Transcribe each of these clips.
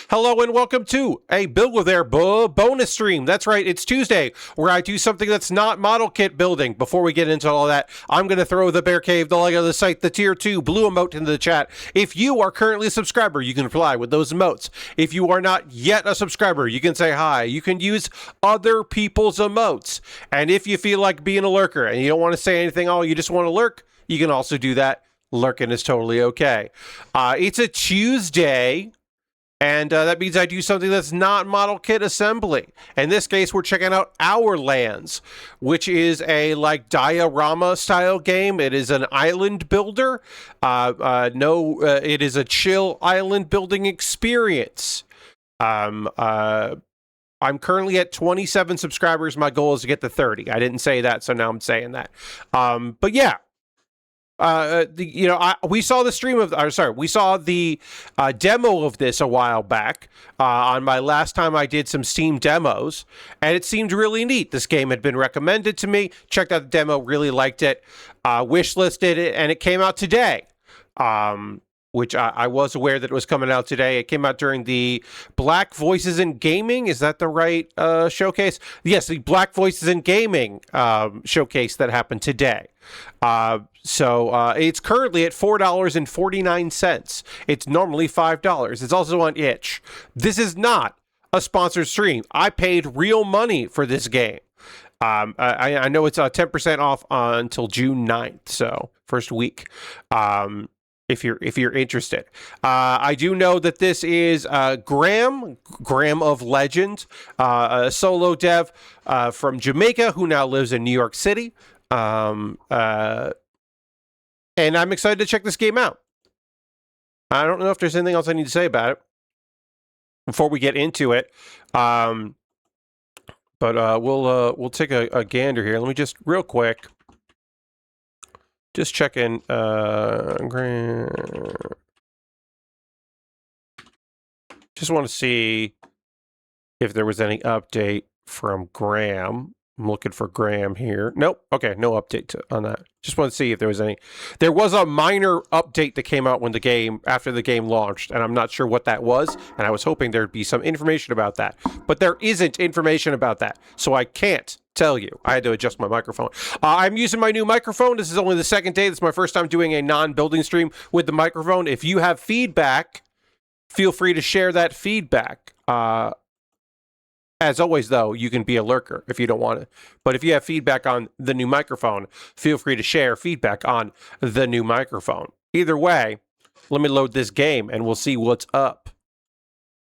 Hello and welcome to a Build With Air bonus stream. That's right, it's Tuesday, where I do something that's not model kit building. Before we get into all that, I'm going to throw the Bear Cave, the Lego, the site, the Tier 2 blue emote into the chat. If you are currently a subscriber, you can reply with those emotes. If you are not yet a subscriber, you can say hi. You can use other people's emotes. And if you feel like being a lurker and you don't want to say anything, you just want to lurk, you can also do that. Lurking is totally okay. It's a Tuesday. And that means I do something that's not model kit assembly. In this case, we're checking out Ourlands, which is a diorama style game. It is an island builder. It is a chill island building experience. I'm currently at 27 subscribers. My goal is to get to 30. I didn't say that, so now I'm saying that. But yeah. We saw the demo of this a while back on my last time I did some Steam demos, and it seemed really neat. This game had been recommended to me. Checked out the demo, really liked it, wishlisted it, and it came out today. Which I was aware that it was coming out today. It came out during the Black Voices in Gaming. Is that the right showcase? Yes, the Black Voices in Gaming showcase that happened today. So it's currently at $4.49. It's normally $5. It's also on itch. This is not a sponsored stream. I paid real money for this game. I know it's 10% off until June 9th, so first week. If you're interested. I do know that this is Graham of Legend, a solo dev from Jamaica who now lives in New York City. And I'm excited to check this game out. I don't know if there's anything else I need to say about it before we get into it. But we'll take a gander here. Let me just real quick. Just checking. Just want to see if there was any update from Graham. I'm looking for Graham here. Nope. Okay, no update on that. Just want to see if there was any. There was a minor update that came out after the game launched, and I'm not sure what that was, and I was hoping there'd be some information about that. But there isn't information about that, so I can't tell you. I had to adjust my microphone. I'm using my new microphone. This is only the second day. This is my first time doing a non-building stream with the microphone. If you have feedback, feel free to share that feedback. As always, though, you can be a lurker if you don't want it. But if you have feedback on the new microphone, feel free to share feedback on the new microphone. Either way, let me load this game and we'll see what's up.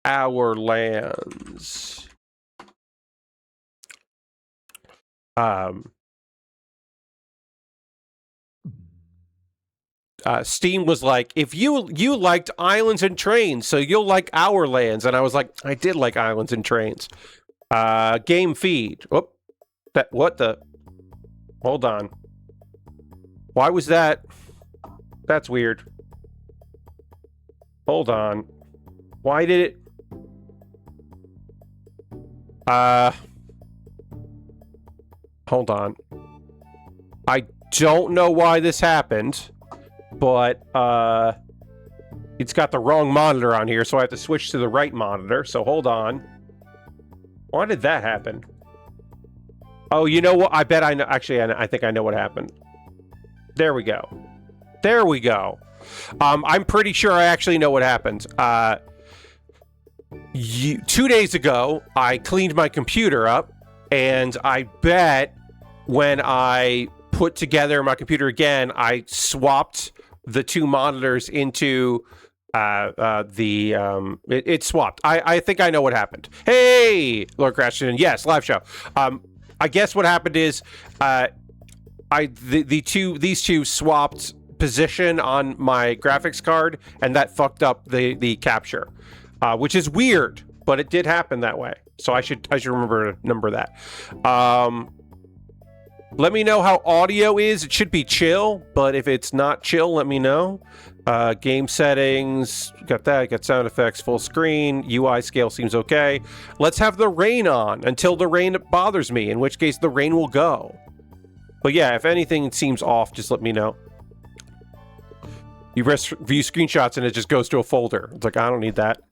Ourlands. Steam was like, if you liked Islands and Trains, so you'll like Ourlands. And I was like, I did like Islands and Trains. Game feed. Whoop. What the? Hold on. Why was that? That's weird. Hold on. Why did it? Hold on. I don't know why this happened. But it's got the wrong monitor on here, so I have to switch to the right monitor. So hold on. Why did that happen? Oh, you know what? I bet I know. Actually, I think I know what happened. There we go. There we go. I'm pretty sure I actually know what happened. 2 days ago, I cleaned my computer up, and I bet when I put together my computer again, I swapped the two monitors into it swapped. I think I know what happened. Hey, Lord Crashton, yes, live show. I guess what happened is these two swapped position on my graphics card, and that fucked up the capture, which is weird, but it did happen that way. So I should remember that. Let me know how audio is. It should be chill, but if it's not chill, let me know. Game settings, got that. Got sound effects, full screen. UI scale seems okay. Let's have the rain on until the rain bothers me, in which case the rain will go. But yeah, if anything seems off, just let me know. You view screenshots and it just goes to a folder. It's like, I don't need that.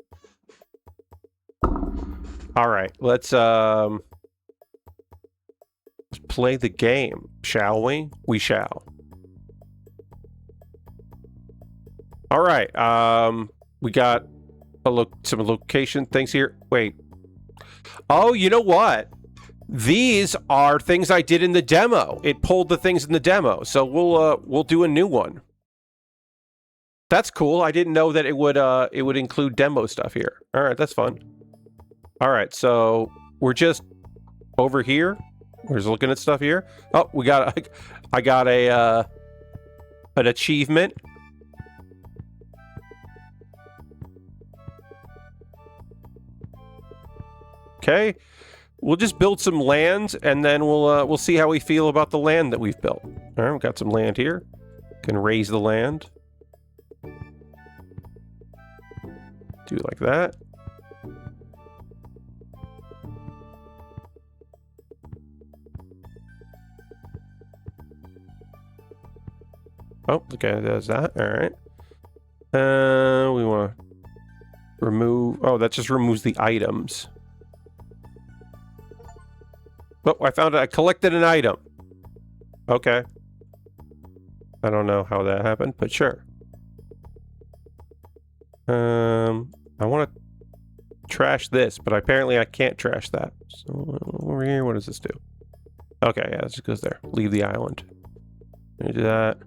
All right, let's play the game, shall we? We shall. All right, we got some location things here. Wait. Oh, you know what? These are things I did in the demo. It pulled the things in the demo, so we'll do a new one. That's cool. I didn't know that it would include demo stuff here. All right, that's fun. All right, so we're just over here. We're just looking at stuff here. Oh, I got an achievement. Okay, we'll just build some land, and then we'll see how we feel about the land that we've built. All right, we've got some land here. Can raise the land. Do like that. Oh, okay, does that. All right. We want to remove. Oh, that just removes the items. Oh, I found it. I collected an item. Okay. I don't know how that happened, but sure. I want to trash this, but apparently I can't trash that. So over here, what does this do? Okay, yeah, it just goes there. Leave the island. Let me do that.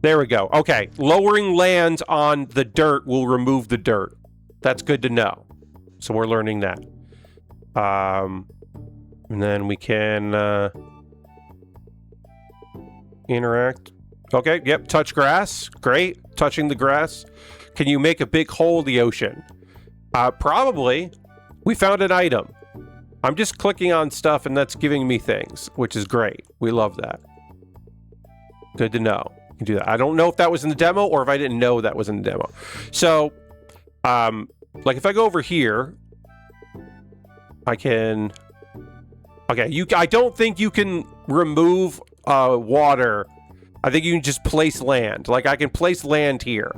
There we go. Okay, lowering land on the dirt will remove the dirt. That's good to know. So we're learning that. And then we can interact. Okay, yep, touch grass. Great. Touching the grass. Can you make a big hole in the ocean? Probably. We found an item. I'm just clicking on stuff and that's giving me things, which is great. We love that. Good to know. You can do that. I don't know if that was in the demo or if I didn't know that was in the demo. So, like if I go over here, I can... Okay, I don't think you can remove water. I think you can just place land. Like I can place land here.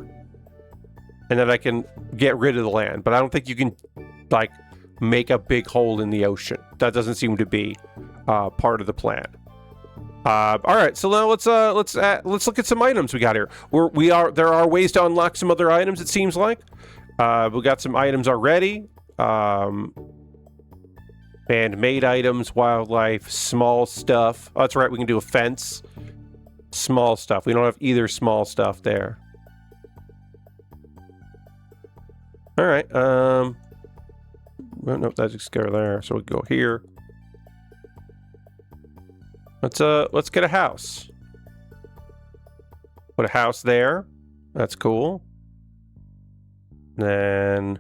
And then I can get rid of the land. But I don't think you can, like, make a big hole in the ocean. That doesn't seem to be part of the plan. All right, so now let's look at some items we got here. There are ways to unlock some other items. It seems like we got some items already. Man-made items, wildlife, small stuff. Oh, that's right. We can do a fence. Small stuff. We don't have either small stuff there. All right. Well, no, that's just go there. So we go here. Let's get a house. Put a house there. That's cool. Then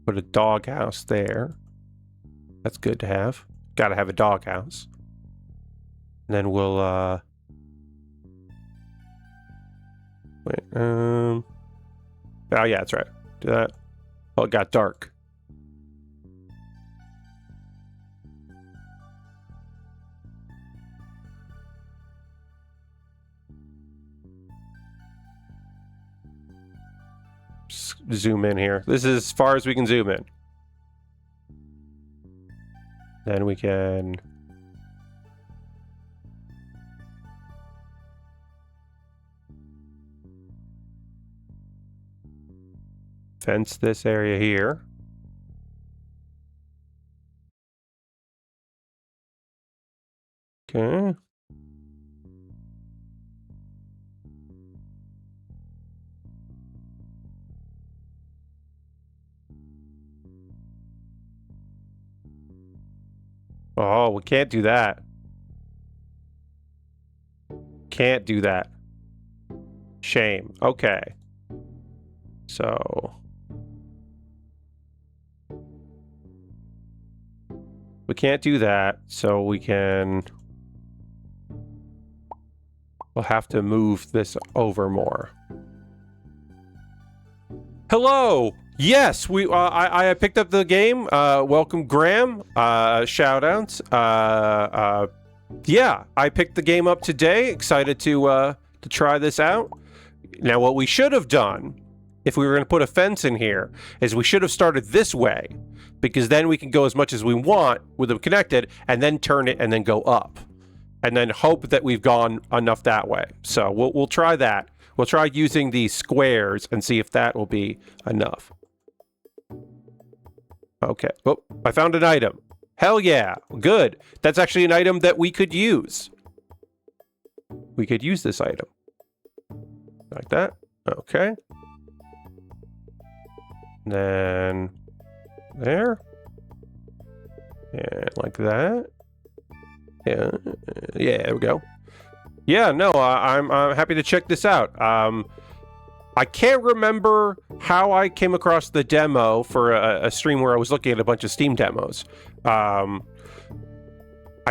put a dog house there. That's good to have. Gotta have a dog house. And then we'll wait, oh yeah, that's right. Do that. Oh, it got dark. Just zoom in here. This is as far as we can zoom in. Then we can fence this area here. Okay. Oh, we can't do that. Can't do that. Shame. Okay. So we can't do that, so we can... We'll have to move this over more. Hello! Yes, I picked up the game. Welcome, Graham. Shout outs. Yeah, I picked the game up today. Excited to try this out. Now, what we should have done, if we were going to put a fence in here, is we should have started this way, because then we can go as much as we want with them connected, and then turn it and then go up, and then hope that we've gone enough that way. So we'll try that. We'll try using these squares and see if that will be enough. Okay. Oh, I found an item. Hell yeah. Good. That's actually an item that we could use. We could use this item. Like that. Okay. Then there. And like that. Yeah. Yeah, there we go. Yeah, no, I'm happy to check this out. I can't remember how I came across the demo for a stream where I was looking at a bunch of Steam demos. I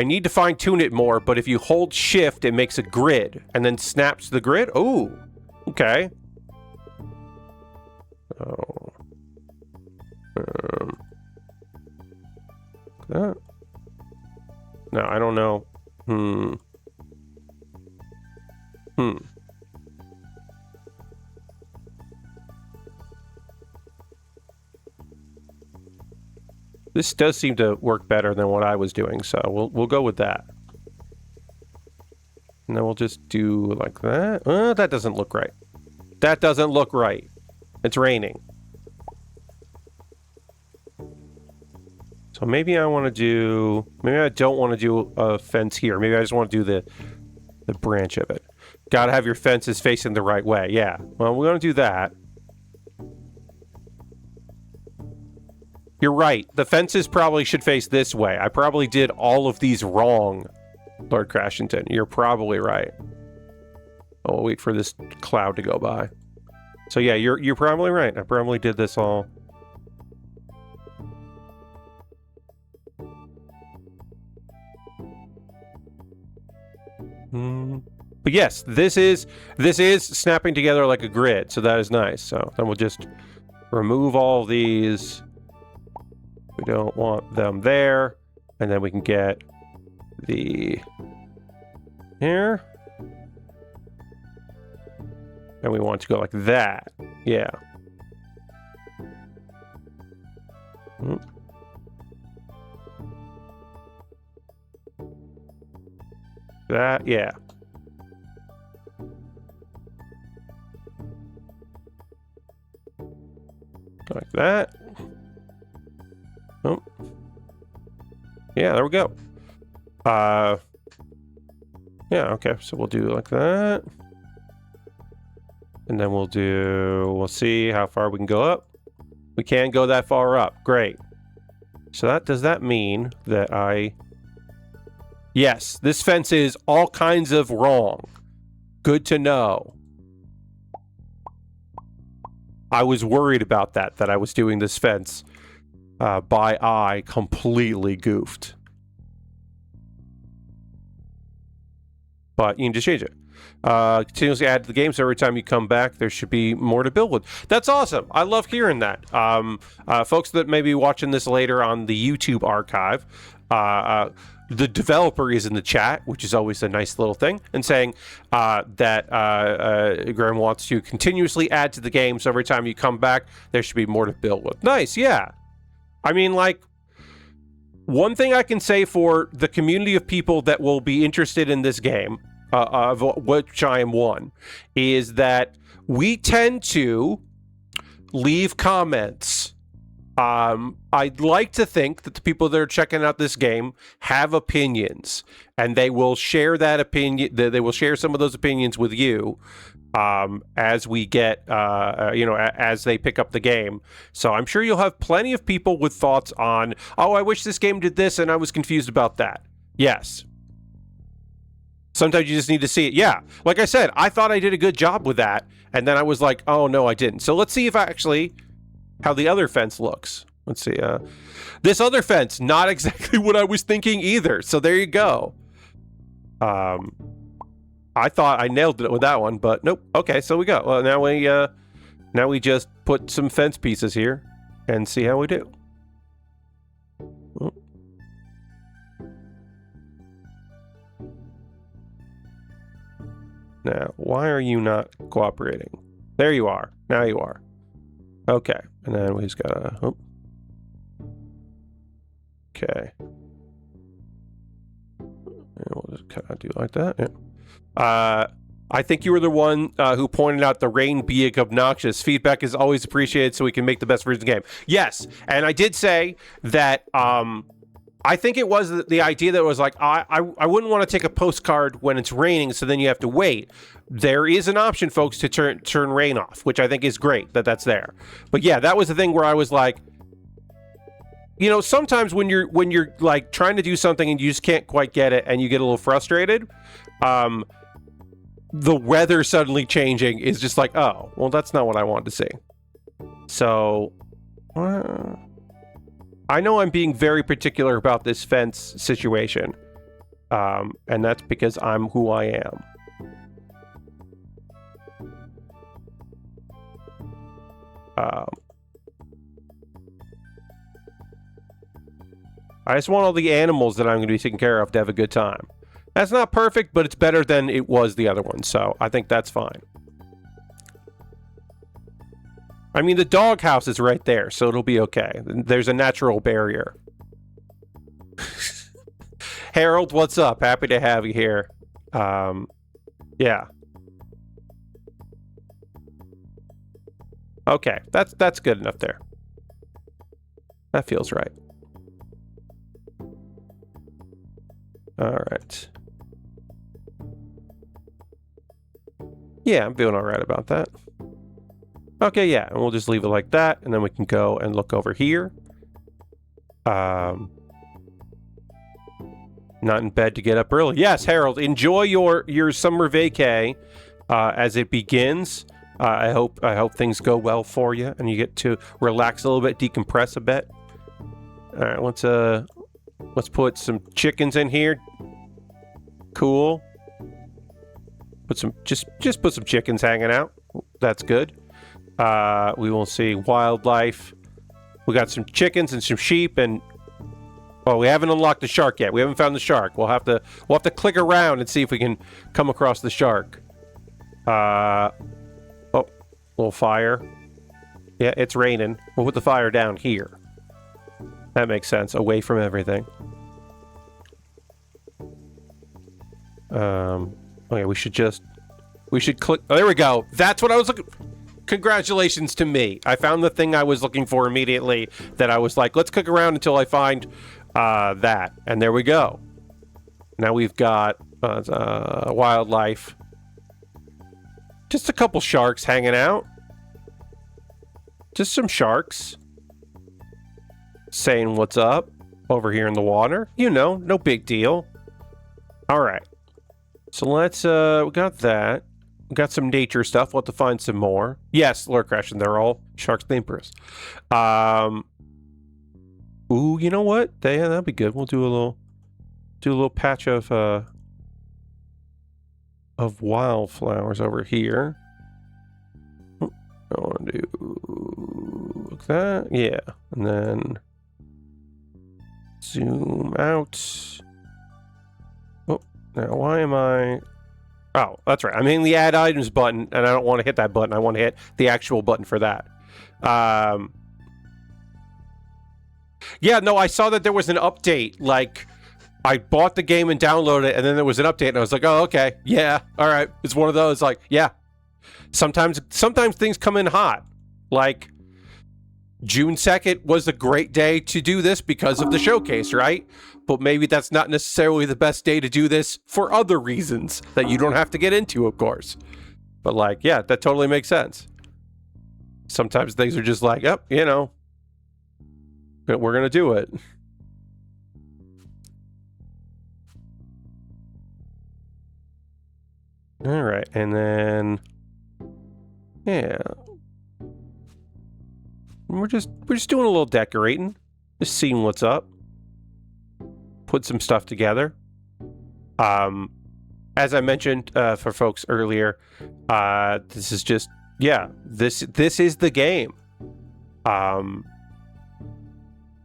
need to fine-tune it more, but if you hold shift, it makes a grid and then snaps the grid. Oh, okay. Oh. That. No, I don't know. This does seem to work better than what I was doing, so we'll go with that. And then we'll just do like that. That doesn't look right. That doesn't look right. It's raining. So maybe I want to do... Maybe I don't want to do a fence here. Maybe I just want to do the branch of it. Gotta have your fences facing the right way. Yeah. Well, we're going to do that. You're right. The fences probably should face this way. I probably did all of these wrong, Lord Crashington. You're probably right. Oh, I'll wait for this cloud to go by. So yeah, you're probably right. I probably did this all. But yes, this is snapping together like a grid, so that is nice. So then we'll just remove all these. We don't want them there, and then we can get the here, and we want to go like that. Yeah. That, yeah. Like that. Oh. Yeah, there we go. Yeah, okay, so we'll do like that. And then we'll see how far we can go up. We can go that far up. Great. So does that mean that yes, this fence is all kinds of wrong. Good to know. I was worried about that I was doing this fence by eye completely goofed. But you can just change it. Continuously add to the game, so every time you come back, there should be more to build with. That's awesome. I love hearing that. Folks that may be watching this later on the YouTube archive, the developer is in the chat, which is always a nice little thing, and saying that Graham wants to continuously add to the game, so every time you come back, there should be more to build with. Nice, yeah. I mean, like, one thing I can say for the community of people that will be interested in this game, of which I am one, is that we tend to leave comments. I'd like to think that the people that are checking out this game have opinions, and they will share that opinion. They will share some of those opinions with you as we get, as they pick up the game. So I'm sure you'll have plenty of people with thoughts on, oh, I wish this game did this, and I was confused about that. Yes. Sometimes you just need to see it. Yeah. Like I said, I thought I did a good job with that, and then I was like, oh, no, I didn't. So let's see if how the other fence looks. Let's see. This other fence, not exactly what I was thinking either. So there you go. I thought I nailed it with that one, but nope. Okay, so we go. Well, now we just put some fence pieces here and see how we do. Now, why are you not cooperating? There you are. Now you are. Okay. And then we just gotta... Oh. Okay. And we'll just kind of do it like that. Yeah. I think you were the one who pointed out the rain being obnoxious. Feedback is always appreciated so we can make the best version of the game. Yes, and I did say that I think it was the idea that was like, I wouldn't want to take a postcard when it's raining, so then you have to wait. There is an option, folks, to turn rain off, which I think is great that that's there. But yeah, that was the thing where I was like, you know, sometimes when you're like trying to do something and you just can't quite get it and you get a little frustrated, the weather suddenly changing is just like, oh, well, that's not what I wanted to see. So, I know I'm being very particular about this fence situation, and that's because I'm who I am. I just want all the animals that I'm going to be taking care of to have a good time. That's not perfect, but it's better than it was the other one, so I think that's fine. I mean, the doghouse is right there, so it'll be okay. There's a natural barrier. Harold, what's up? Happy to have you here. Yeah. Okay, that's good enough there. That feels right. All right. Yeah, I'm feeling all right about that. Okay, yeah, and we'll just leave it like that, and then we can go and look over here. Not in bed to get up early. Yes, Harold, enjoy your summer vacay as it begins. I hope things go well for you, and you get to relax a little bit, decompress a bit. All right, let's put some chickens in here. Cool. Just put some chickens hanging out. That's good. We will see wildlife. We got some chickens and some sheep, and we haven't unlocked the shark yet. We haven't found the shark. We'll have to click around and see if we can come across the shark. Little fire. Yeah, it's raining. We'll put the fire down here. That makes sense. Away from everything. Okay, we should click. Oh, there we go. That's what I was looking. Congratulations to me. I found the thing I was looking for immediately. That I was like, let's click around until I find that, and there we go. Now we've got wildlife. Just a couple sharks hanging out. Just some sharks saying what's up over here in the water. You know, no big deal. All right. So let's, we got that. We got some nature stuff. We'll have to find some more. Yes, Lord Crash, and they're all sharks neighbors. Ooh, you know what? Yeah, that'd be good. We'll do a little patch of wildflowers over here. I want to do like that. Yeah. And then zoom out. Oh, now why am I... Oh, that's right. I'm hitting the add items button, and I don't want to hit that button. I want to hit the actual button for that. Yeah, no, I saw that there was an update. Like, I bought the game and downloaded it, and then there was an update, and I was like, oh, okay. Yeah, all right. It's one of those, like, yeah. Sometimes things come in hot. Like, June 2nd was a great day to do this because of the showcase, right? But maybe that's not necessarily the best day to do this for other reasons that you don't have to get into, of course. But, like, yeah, that totally makes sense. Sometimes things are just like, oh, you know, we're going to do it. All right, and then, yeah, we're just doing a little decorating, just seeing what's up, put some stuff together. As I mentioned for folks earlier, this is just, yeah, this is the game.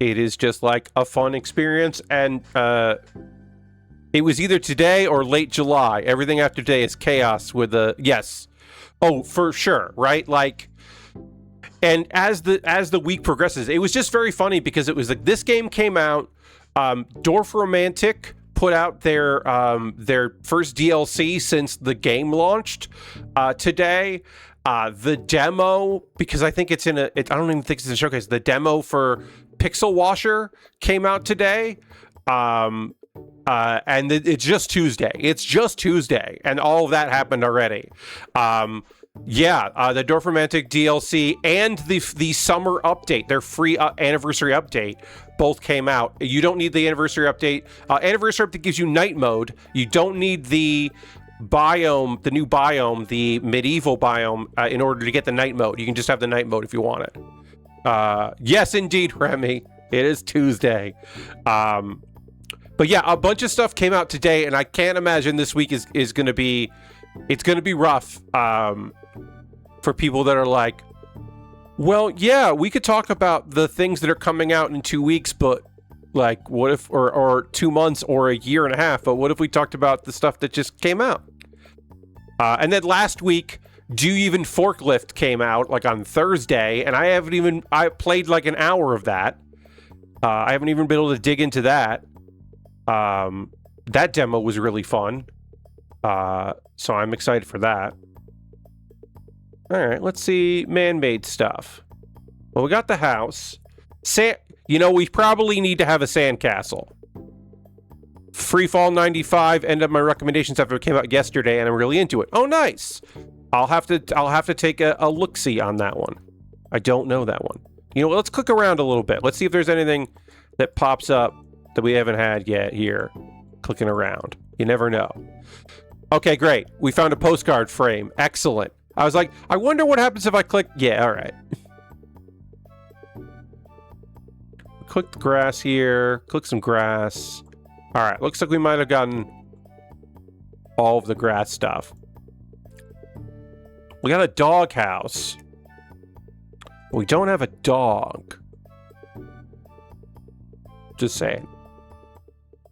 It is just like a fun experience, and It was either today or late July. Everything after today is chaos with the yes. Oh, for sure, right? Like, and as the week progresses, it was just very funny because it was like this game came out. Dorfromantik put out their first DLC since the game launched today. The demo, because I think it's I don't even think it's in the showcase. The demo for Pixel Washer came out today. And it's just Tuesday. It's just Tuesday, and all of that happened already. The Dorfromantik DLC and the summer update, their free anniversary update, both came out. You don't need the anniversary update. Anniversary update gives you night mode. You don't need the biome, the new biome, the medieval biome, in order to get the night mode. You can just have the night mode if you want it. Yes, indeed, Remy. It is Tuesday. But yeah, a bunch of stuff came out today, and I can't imagine this week is going to be, it's going to be rough for people that are like, well, yeah, we could talk about the things that are coming out in 2 weeks, but like, what if, or 2 months or a year and a half, but what if we talked about the stuff that just came out? And then last week, Do You Even Forklift came out like on Thursday, and I played like an hour of that. I haven't even been able to dig into that. That demo was really fun. So I'm excited for that. All right, let's see man-made stuff. Well, we got the house. We probably need to have a sandcastle. Freefall 95 ended up my recommendations after it came out yesterday, and I'm really into it. Oh, nice. I'll have to take a look-see on that one. I don't know that one. Let's click around a little bit. Let's see if there's anything that pops up that we haven't had yet here. Clicking around. You never know. Okay, great. We found a postcard frame. Excellent. I was like, I wonder what happens if I click. Yeah, all right. Click the grass here. Click some grass. All right, looks like we might have gotten all of the grass stuff. We got a dog house. We don't have a dog. Just saying.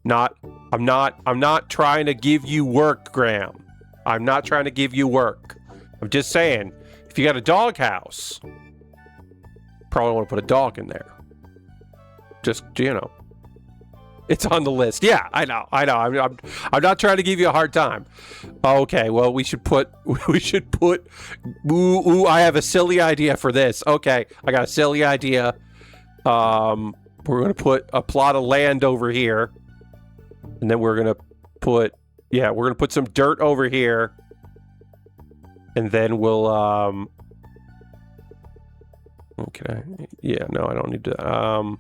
I'm not trying to give you work, Graham. I'm not trying to give you work. I'm just saying, if you got a dog house, probably want to put a dog in there. Just, it's on the list. Yeah, I know. I'm not trying to give you a hard time. Okay, well, we should put, ooh, I have a silly idea for this. Okay, I got a silly idea. We're going to put a plot of land over here. And then we're going to put, some dirt over here. And then we'll, okay. Yeah, no, I don't need to,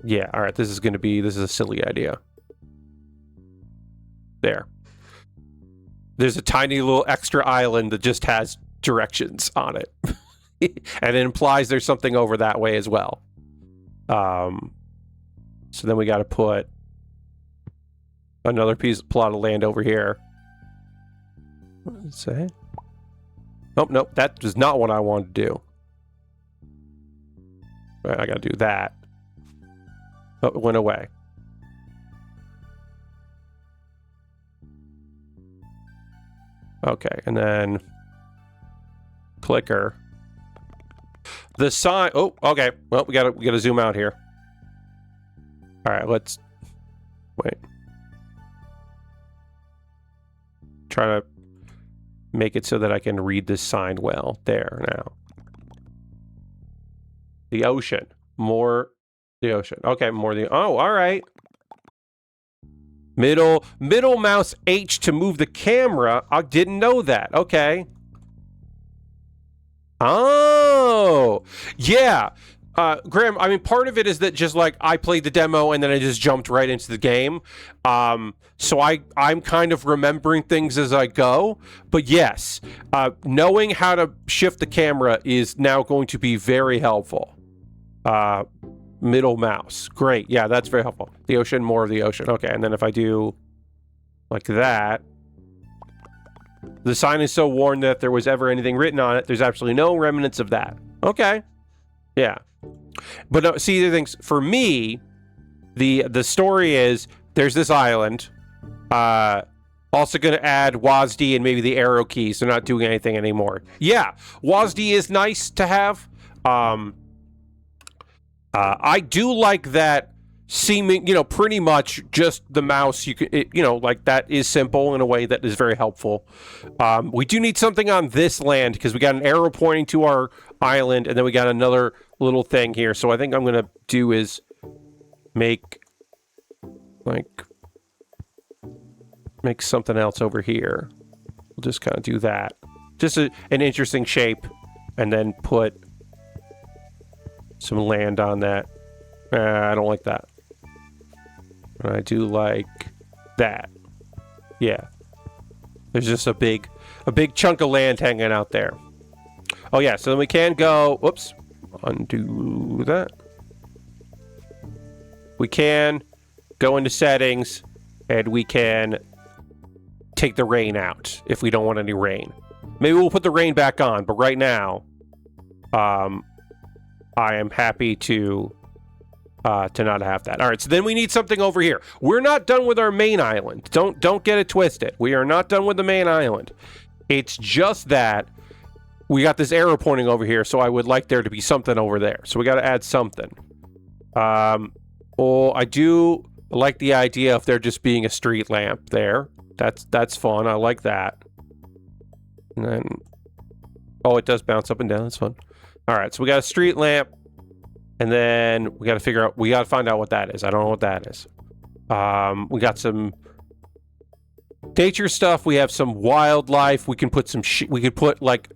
yeah, all right, this is a silly idea. There. There's a tiny little extra island that just has directions on it. And it implies there's something over that way as well. So then we got to put another plot of land over here. What did it say? Oh, nope, that was not what I wanted to do. All right, I got to do that. Oh, it went away. Okay, and then clicker. The sign. Oh, okay. Well, we gotta zoom out here. All right, let's wait. Try to make it so that I can read this sign well. There now. The ocean. More the ocean. Okay, more the. Oh, all right. Middle mouse H to move the camera. I didn't know that. Okay. Oh, yeah. Graham, I mean, part of it is that just like I played the demo and then I just jumped right into the game. So I'm kind of remembering things as I go. But yes, knowing how to shift the camera is now going to be very helpful. Middle mouse. Great. Yeah, that's very helpful. The ocean, more of the ocean. Okay, and then if I do like that, the sign is so worn that if there was ever anything written on it, there's absolutely no remnants of that. Okay. Yeah. But no, see, the things for me, The story is there's this island. Also going to add WASD and maybe the arrow keys. They're not doing anything anymore. Yeah, WASD is nice to have. I do like that seeming, pretty much just the mouse. You could, like that is simple in a way that is very helpful. We do need something on this land because we got an arrow pointing to our island, and then we got another little thing here. So I think I'm going to do is make something else over here. We'll just kind of do that. Just an interesting shape, and then put some land on that. I don't like that. I do like that. Yeah. There's just a big chunk of land hanging out there. Oh yeah, so then we can go, whoops, undo that. We can go into settings, and we can take the rain out if we don't want any rain. Maybe we'll put the rain back on, but right now, I am happy to not have that. All right, so then we need something over here. We're not done with our main island. Don't get it twisted. We are not done with the main island. It's just that we got this arrow pointing over here, so I would like there to be something over there. So we got to add something. I do like the idea of there just being a street lamp there. That's fun. I like that. And then, it does bounce up and down. That's fun. All right, so we got a street lamp, and then we got to find out what that is. I don't know what that is. We got some nature stuff. We have some wildlife. We can put we could put like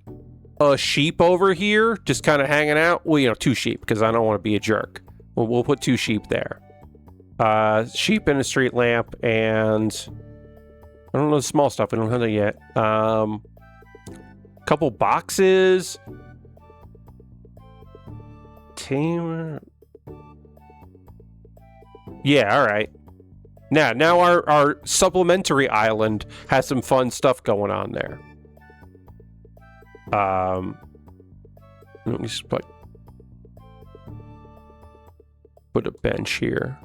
a sheep over here, just kind of hanging out. Well, 2 sheep, because I don't want to be a jerk. We'll put 2 sheep there. Sheep and a street lamp, and I don't know the small stuff. We don't have that yet. Couple boxes. Tamer. Yeah, all right. Now our supplementary island has some fun stuff going on there. Let me just put a bench here.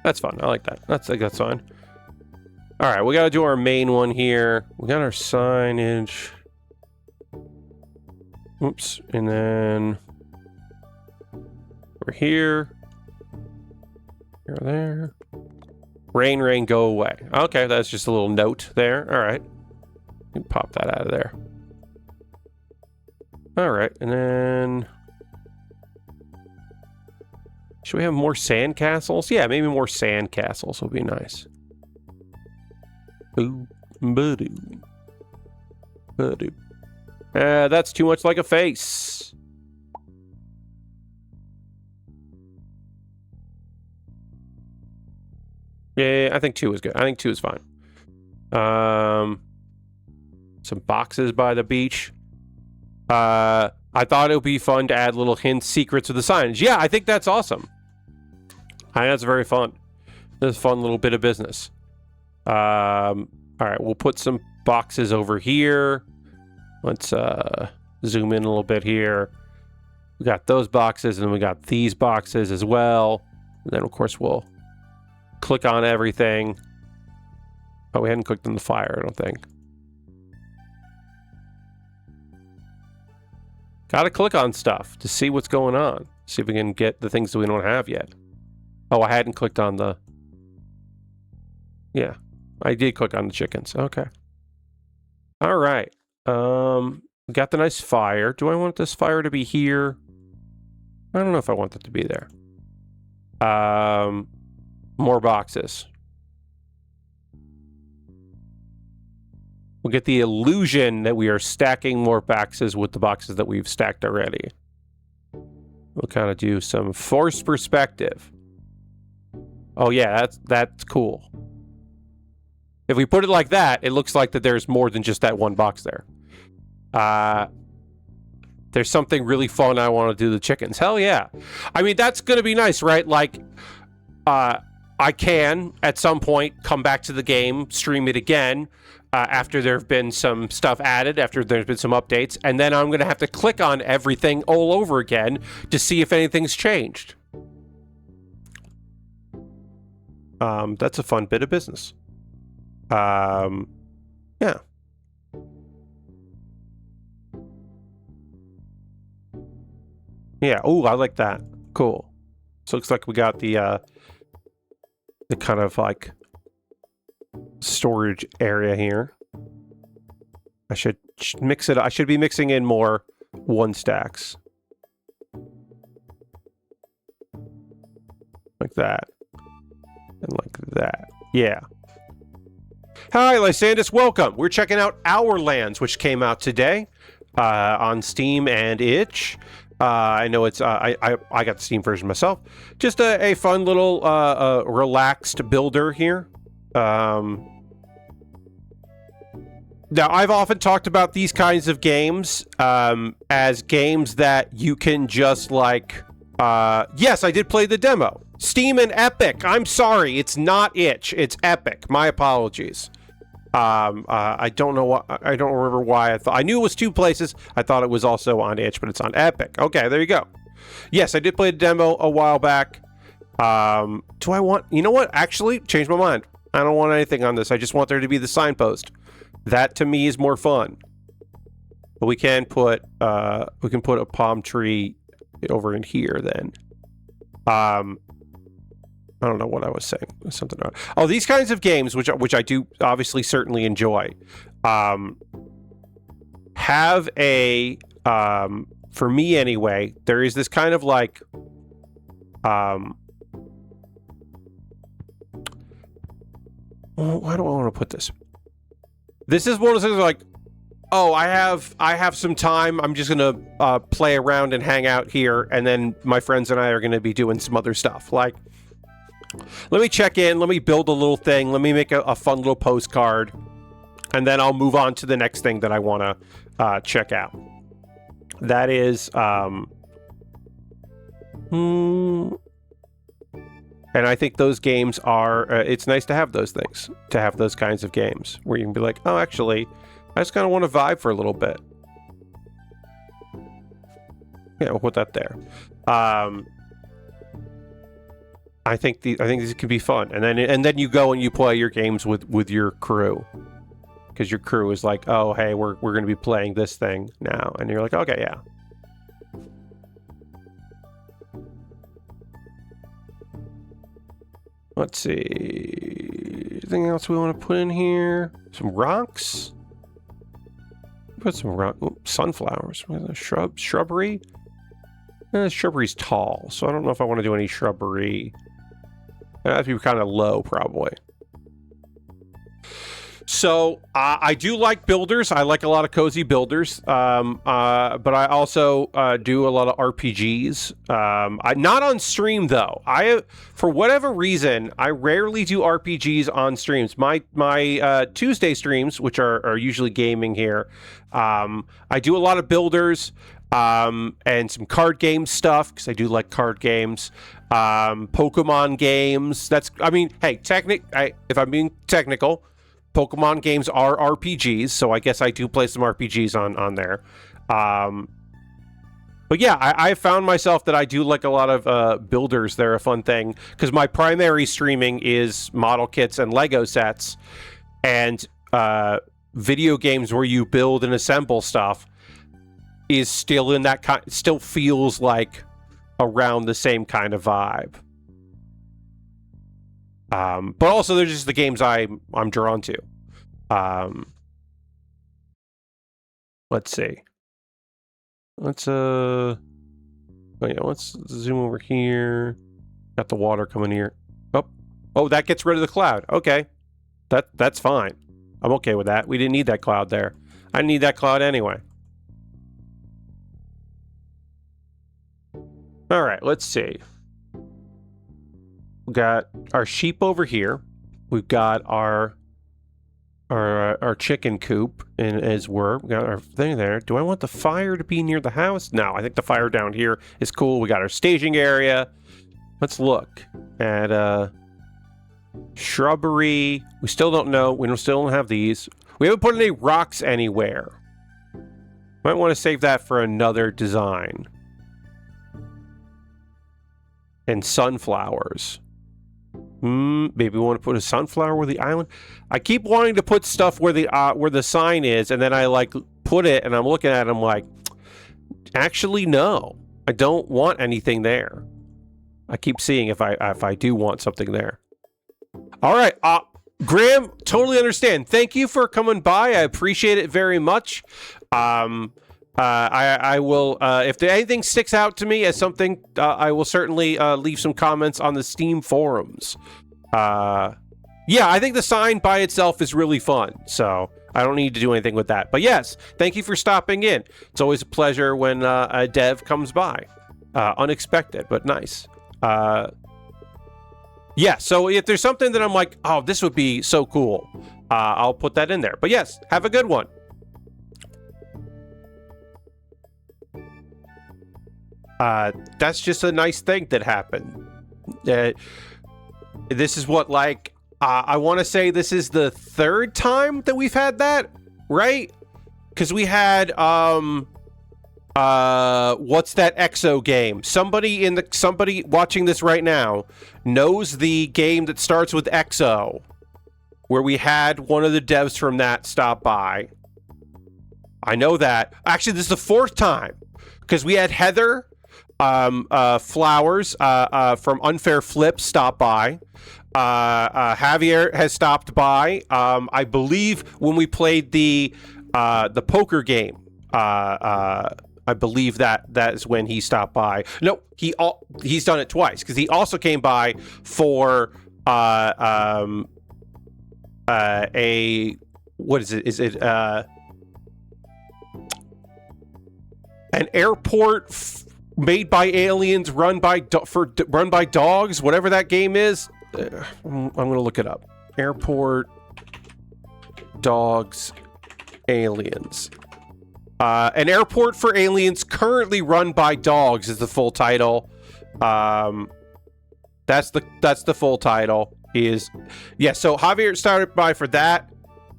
That's fun. I like that. That's fine. All right, we got to do our main one here. We got our signage. Oops, and then we're here. Here, there. Rain, go away. Okay, that's just a little note there. All right, you can pop that out of there. All right, and then should we have more sand castles? Yeah, maybe more sand castles would be nice. Ooh, ba-doo. Ba-doo. That's too much like a face. Yeah, I think 2 is good. I think 2 is fine. Some boxes by the beach. I thought it would be fun to add little hints, secrets of the signage. Yeah, I think that's awesome. I think that's very fun. This is a fun little bit of business. All right, we'll put some boxes over here. Let's zoom in a little bit here. We got those boxes, and we got these boxes as well. And then, of course, we'll click on everything. Oh, we hadn't clicked on the fire, I don't think. Gotta click on stuff to see what's going on. See if we can get the things that we don't have yet. Oh, I hadn't clicked on the... Yeah, I did click on the chickens. Okay. All right. We got the nice fire. Do I want this fire to be here? I don't know if I want it to be there. More boxes. We'll get the illusion that we are stacking more boxes with the boxes that we've stacked already. We'll kind of do some forced perspective. Oh yeah, that's cool. If we put it like that, it looks like that there's more than just that one box there. There's something really fun I want to do to the chickens. Hell yeah. I mean, that's going to be nice, right? Like, I I can, at some point, come back to the game, stream it again, after there have been some stuff added, after there's been some updates, and then I'm going to have to click on everything all over again to see if anything's changed. That's a fun bit of business. Yeah. Yeah, ooh, I like that. Cool. So it looks like we got the kind of like storage area here. I should mix it. I should be mixing in more 1 stacks. Like that. And like that. Yeah. Hi, Lysandus, welcome. We're checking out Ourlands, which came out today on Steam and itch. I know it's I got the Steam version myself. Just a fun little relaxed builder here. Now, I've often talked about these kinds of games as games that you can just like... yes, I did play the demo. Steam and Epic. I'm sorry, it's not itch. It's Epic. My apologies. I don't know what... I don't remember why I thought... I knew it was 2 places. I thought it was also on itch, but it's on Epic. Okay, there you go. Yes, I did play the demo a while back. Do I want... You know what? Actually, changed my mind. I don't want anything on this. I just want there to be the signpost. That to me is more fun. But we can put a palm tree over in here then. I don't know what I was saying. Something about... Oh, these kinds of games, which I do obviously certainly enjoy, have a for me anyway, there is this kind of like why do I want to put this? This is one of those things like, oh, I have some time. I'm just gonna play around and hang out here, and then my friends and I are gonna be doing some other stuff. Like, let me check in. Let me build a little thing. Let me make a fun little postcard, and then I'll move on to the next thing that I want to check out. That is, and I think those games are, it's nice to have those things, to have those kinds of games where you can be like, oh, actually, I just kind of want to vibe for a little bit. Yeah, we'll put that there. I think these can be fun, and then you go and you play your games with your crew, because your crew is like, oh, hey, we're going to be playing this thing now, and you're like, okay, yeah. Let's see. Anything else we want to put in here? Some rocks. Put some rock. Oops, sunflowers. Shrubbery. Shrubbery's tall, so I don't know if I want to do any shrubbery. That has to be kind of low, probably. So I do like builders. I like a lot of cozy builders, but I also do a lot of RPGs. Not on stream though. For whatever reason, I rarely do RPGs on streams. My Tuesday streams, which are usually gaming here, I do a lot of builders and some card game stuff because I do like card games. Pokemon games. Hey, if I'm being technical. Pokemon games are RPGs, so I guess I do play some RPGs on there. But yeah, I found myself that I do like a lot of builders. They're a fun thing, because my primary streaming is model kits and Lego sets, and video games where you build and assemble stuff is still in that still feels like around the same kind of vibe. But also, they're just the games I'm drawn to. Let's see. Let's zoom over here. Got the water coming here. Oh, that gets rid of the cloud. Okay, that's fine. I'm okay with that. We didn't need that cloud there. I didn't need that cloud anyway. All right, let's see. We got our sheep over here. We've got our chicken coop, and we got our thing there. Do I want the fire to be near the house? No, I think the fire down here is cool. We got our staging area. Let's look at Shrubbery. We still don't know. We still don't have these. We haven't put any rocks anywhere. Might want to save that for another design. And sunflowers. Maybe we want to put a sunflower where the island. I keep wanting to put stuff where the sign is, and then I like put it, and I'm looking at it, I'm like, actually no, I don't want anything there. I keep seeing if I do want something there. All right, Graham, totally understand. Thank you for coming by. I appreciate it very much. I will, if anything sticks out to me as something, I will certainly leave some comments on the Steam forums. Yeah, I think the sign by itself is really fun, so I don't need to do anything with that. But yes, thank you for stopping in. It's always a pleasure when a dev comes by. Unexpected, but nice. Yeah, so if there's something that I'm like, oh, this would be so cool, I'll put that in there. But yes, have a good one. That's just a nice thing that happened. This is what, like, I want to say this is the third time that we've had that, right? Because we had, what's that EXO game? Somebody watching this right now knows the game that starts with EXO, where we had one of the devs from that stop by. I know that. Actually, this is the fourth time, because we had Heather Flowers from Unfair Flips stop by. Javier has stopped by. I believe when we played the poker game, I believe that is when he stopped by. No, he's done it twice, because he also came by for a, what is it? Is it an airport made by aliens, run by dogs, whatever that game is. I'm gonna look it up. Airport Dogs Aliens. An airport for aliens currently run by dogs is the full title. That's the full title. Yeah, so Javier started by for that.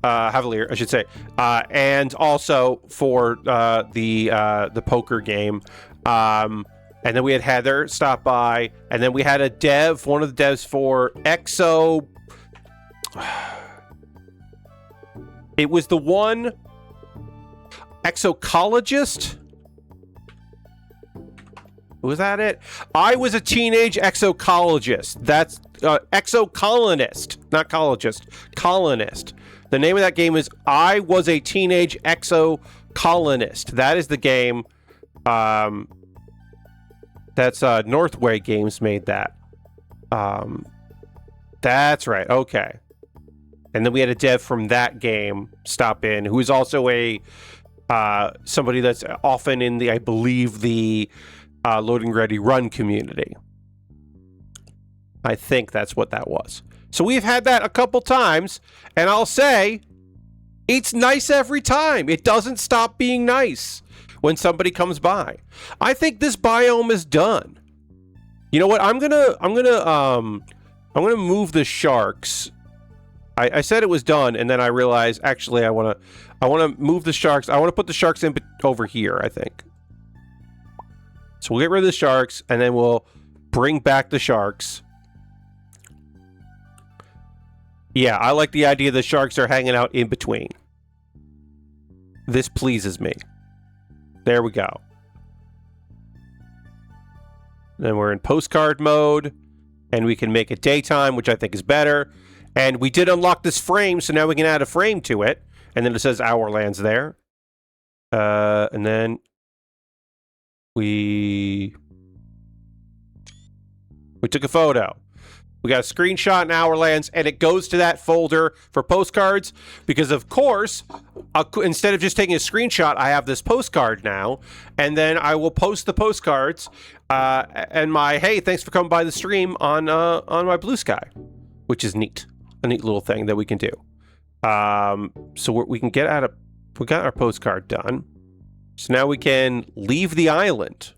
Javier, I should say, and also for the poker game. And then we had Heather stop by, and then we had a dev, one of the devs for EXO. It was the one exocologist. Was that it? I was a teenage exocologist. That's exocolonist, not cologist, colonist. The name of that game is I Was a Teenage Exocolonist. That is the game. That's Northway Games made that. That's right. Okay. And then we had a dev from that game stop in, who is also a somebody that's often in the, I believe, the Loading Ready Run community. I think that's what that was. So we've had that a couple times, and I'll say it's nice every time. It doesn't stop being nice when somebody comes by. I think this biome is done. You know what? I'm gonna move the sharks. I said it was done, and then I realized actually I wanna move the sharks. I want to put the sharks in over here, I think. So we'll get rid of the sharks, and then we'll bring back the sharks. Yeah, I like the idea the sharks are hanging out in between. This pleases me. There we go. Then we're in postcard mode, and we can make it daytime, which I think is better. And we did unlock this frame, so now we can add a frame to it. And then it says Ourlands there. And then we took a photo. We got a screenshot in Ourlands, and it goes to that folder for postcards because, of course, instead of just taking a screenshot, I have this postcard now, and then I will post the postcards and my, hey, thanks for coming by the stream on my Blue Sky, which is neat. A neat little thing that we can do. So we can get out of, we got our postcard done. So now we can leave the island.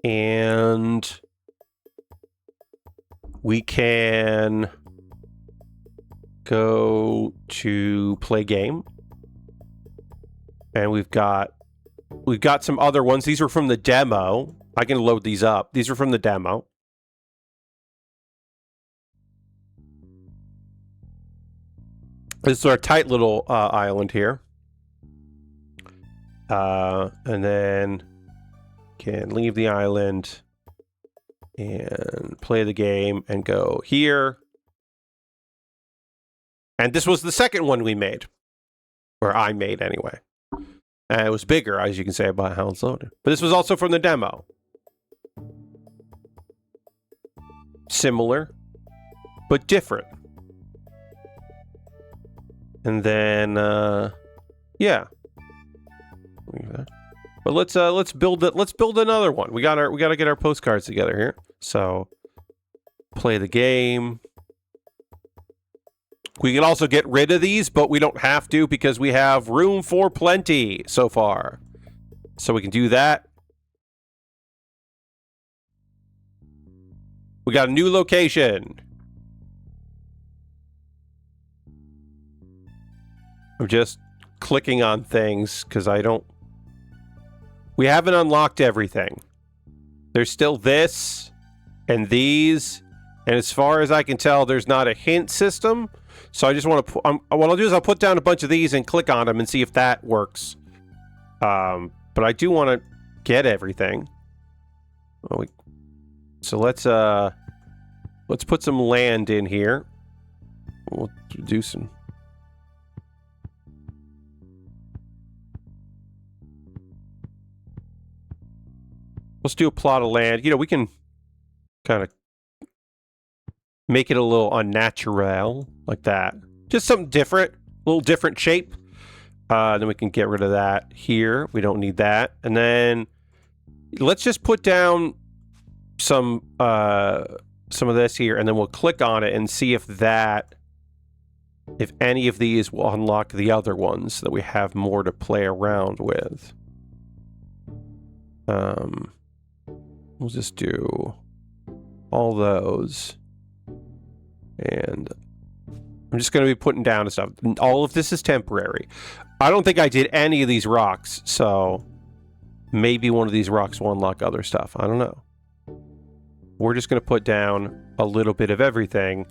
And we can go to play game. And we've got some other ones. These are from the demo. I can load these up. These are from the demo. This is our tight little island here. And then can leave the island and play the game and go here. And this was the second one we made. Or I made anyway. And it was bigger, as you can say, about how it's loaded. But this was also from the demo. Similar, but different. And then, yeah. But let's build it. Let's build another one. We got to get our postcards together here. So, play the game. We can also get rid of these, but we don't have to because we have room for plenty so far. So we can do that. We got a new location. I'm just clicking on things because we haven't unlocked everything. There's still this and these. And as far as I can tell, there's not a hint system. So I just want to what I'll do is I'll put down a bunch of these and click on them and see if that works. But I do want to get everything. So let's put some land in here. We'll do some. Let's do a plot of land. You know, we can kind of make it a little unnatural, like that. Just something different, a little different shape. Then we can get rid of that here. We don't need that. And then let's just put down some of this here, and then we'll click on it and see if any of these will unlock the other ones so that we have more to play around with. We'll just do all those. And I'm just going to be putting down stuff. All of this is temporary. I don't think I did any of these rocks, so maybe one of these rocks will unlock other stuff. I don't know. We're just going to put down a little bit of everything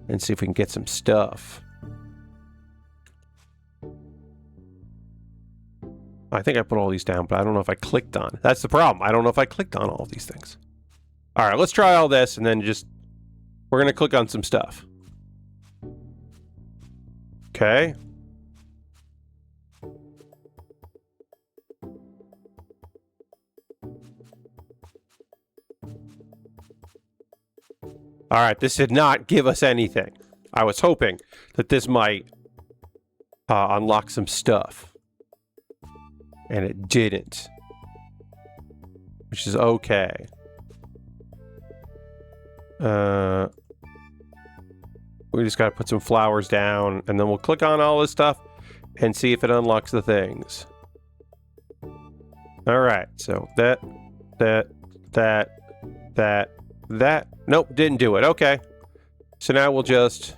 and see if we can get some stuff. I think I put all these down, but I don't know if I clicked on. That's the problem. I don't know if I clicked on all of these things. All right, let's try all this, and then we're going to click on some stuff. Okay. All right, this did not give us anything. I was hoping that this might unlock some stuff. And it didn't. Which is okay. We just got to put some flowers down, and then we'll click on all this stuff and see if it unlocks the things. All right, so that. Nope, didn't do it. Okay. So now we'll just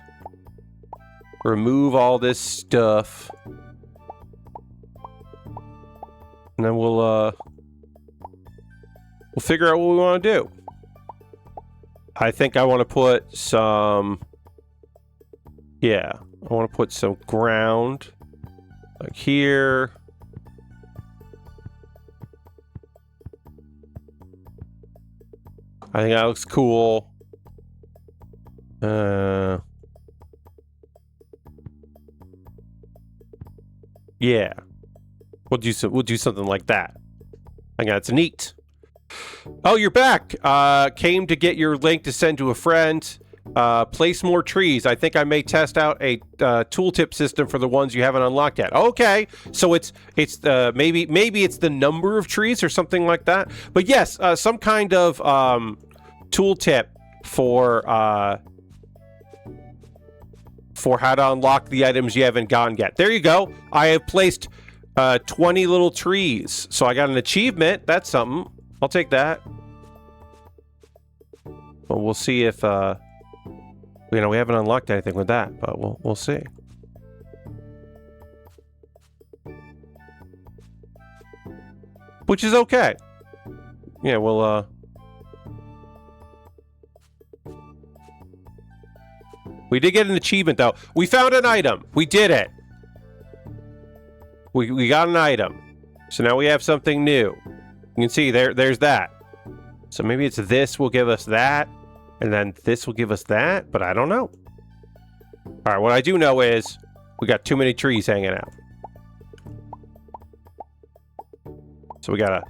remove all this stuff. And then we'll figure out what we want to do. I think I want to put some... Yeah, I want to put some ground. Like here. I think that looks cool. Yeah. We'll do something like that. I think that's neat. Oh, you're back. Came to get your link to send to a friend. Place more trees. I think I may test out a tooltip system for the ones you haven't unlocked yet. Okay, so it's maybe it's the number of trees or something like that. But yes, some kind of tooltip for how to unlock the items you haven't gotten yet. There you go. I have placed 20 little trees. So I got an achievement. That's something. I'll take that. Well, we'll see if You know, we haven't unlocked anything with that, but we'll see. Which is okay. Yeah, we'll we did get an achievement though. We found an item. We did it. We got an item. So now we have something new. You can see there's that. So maybe it's this will give us that, and then this will give us that, but I don't know. All right, what I do know is we got too many trees hanging out. So we gotta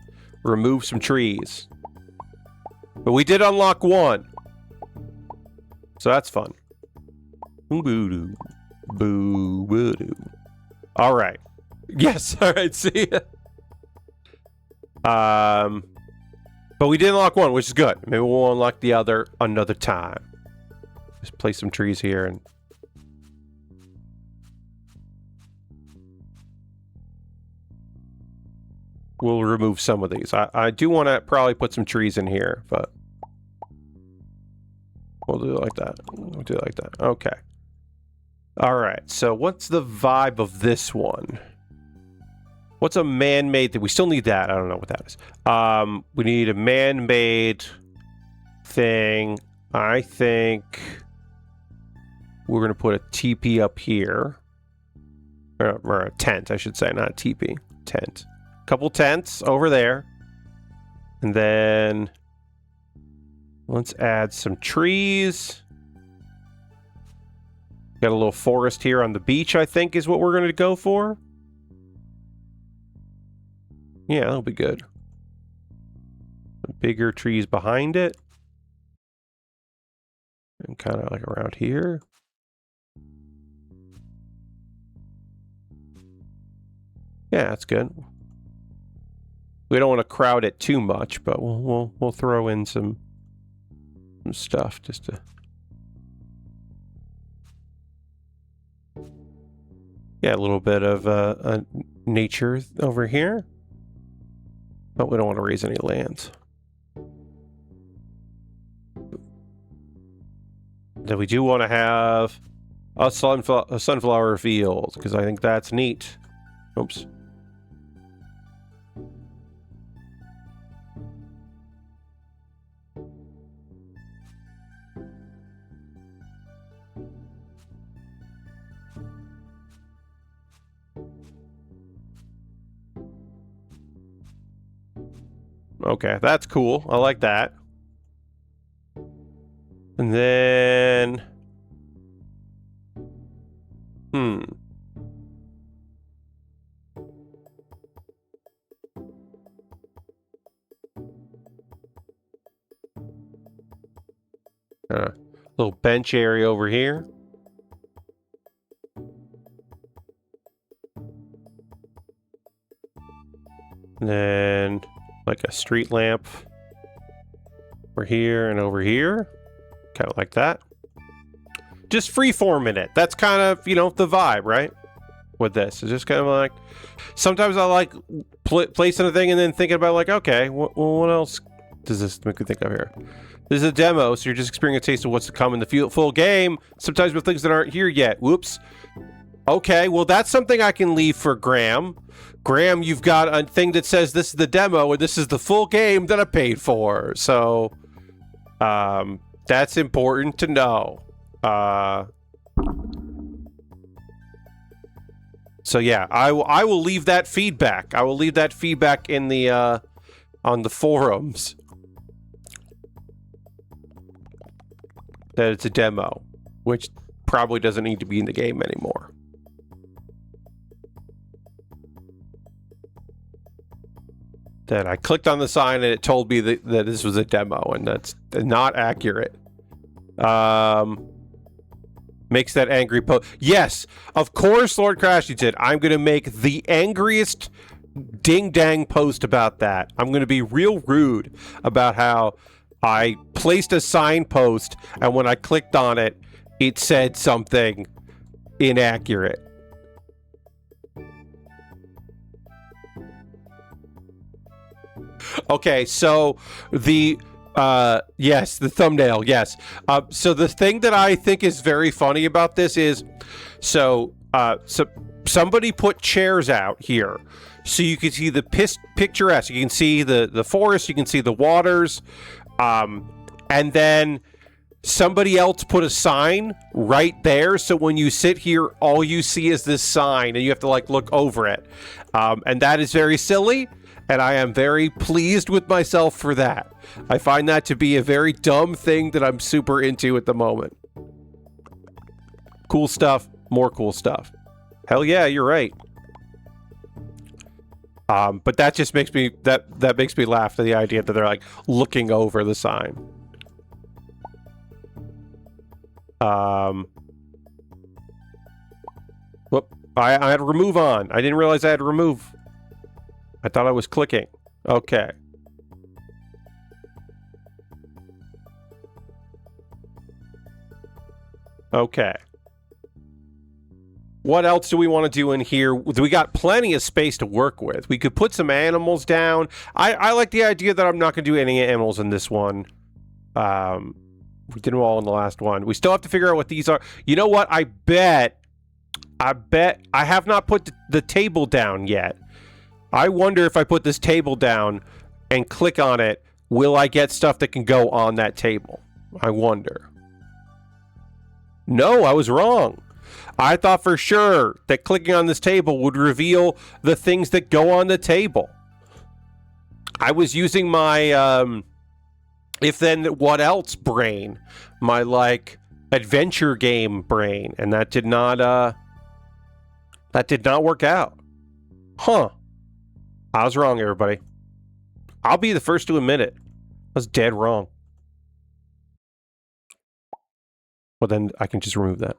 remove some trees. But we did unlock one. So that's fun. Boo-doo. Boo-boo-doo. All right. Yes, all right, see ya. But we did unlock one, which is good. Maybe we'll unlock the other another time. Just place some trees here and... we'll remove some of these. I do want to probably put some trees in here, but... we'll do it like that. We'll do it like that. Okay. All right, so what's the vibe of this one? What's a man-made thing? We still need that. I don't know what that is. We need a man-made thing. I think we're going to put a teepee up here. Or a tent, I should say. Not a teepee. Tent. Couple tents over there. And then let's add some trees. Got a little forest here on the beach, I think, is what we're going to go for. Yeah, that'll be good. Bigger trees behind it. And kind of like around here. Yeah, that's good. We don't want to crowd it too much, but we'll throw in some stuff just to... yeah, a little bit of nature over here. But we don't want to raise any lands. Then we do want to have a sunflower field, because I think that's neat. Oops. Okay, that's cool. I like that. And then... little bench area over here. And then... like a street lamp over here and over here. Kind of like that. Just freeforming it. That's kind of, you know, the vibe, right? With this. It's just kind of like... sometimes I like placing a thing and then thinking about like, okay, what else does this make me think of here? This is a demo, so you're just experiencing a taste of what's to come in the full game. Sometimes with things that aren't here yet. Whoops. Okay, well that's something I can leave for Graham. Graham, you've got a thing that says this is the demo and this is the full game that I paid for. So, that's important to know. So yeah, I will leave that feedback. I will leave that feedback in the, on the forums. That it's a demo, which probably doesn't need to be in the game anymore. That I clicked on the sign and it told me that this was a demo, and that's not accurate. Makes that angry post. Yes, of course, Lord Crashington. I'm going to make the angriest ding-dang post about that. I'm going to be real rude about how I placed a signpost, and when I clicked on it, it said something inaccurate. Okay, so the Yes, the thumbnail, yes. So the thing that I think is very funny about this is, so somebody put chairs out here, so you can see the picturesque. You can see the forest, you can see the waters, and then somebody else put a sign right there, so when you sit here, all you see is this sign, and you have to like look over it, and that is very silly. And I am very pleased with myself for that. I find that to be a very dumb thing that I'm super into at the moment. Cool stuff, more cool stuff. Hell yeah, you're right. But that just makes me that makes me laugh at the idea that they're like looking over the sign. Whoop! I had to remove on. I didn't realize I had to remove. I thought I was clicking. Okay. Okay. What else do we want to do in here? We got plenty of space to work with. We could put some animals down. I like the idea that I'm not going to do any animals in this one. We did them all in the last one. We still have to figure out what these are. You know what? I bet I have not put the table down yet. I wonder if I put this table down and click on it, will I get stuff that can go on that table? I wonder. No, I was wrong. I thought for sure that clicking on this table would reveal the things that go on the table. I was using my if then what else brain, my like adventure game brain, and that did not work out. Huh. I was wrong, everybody. I'll be the first to admit it. I was dead wrong. Well, then I can just remove that.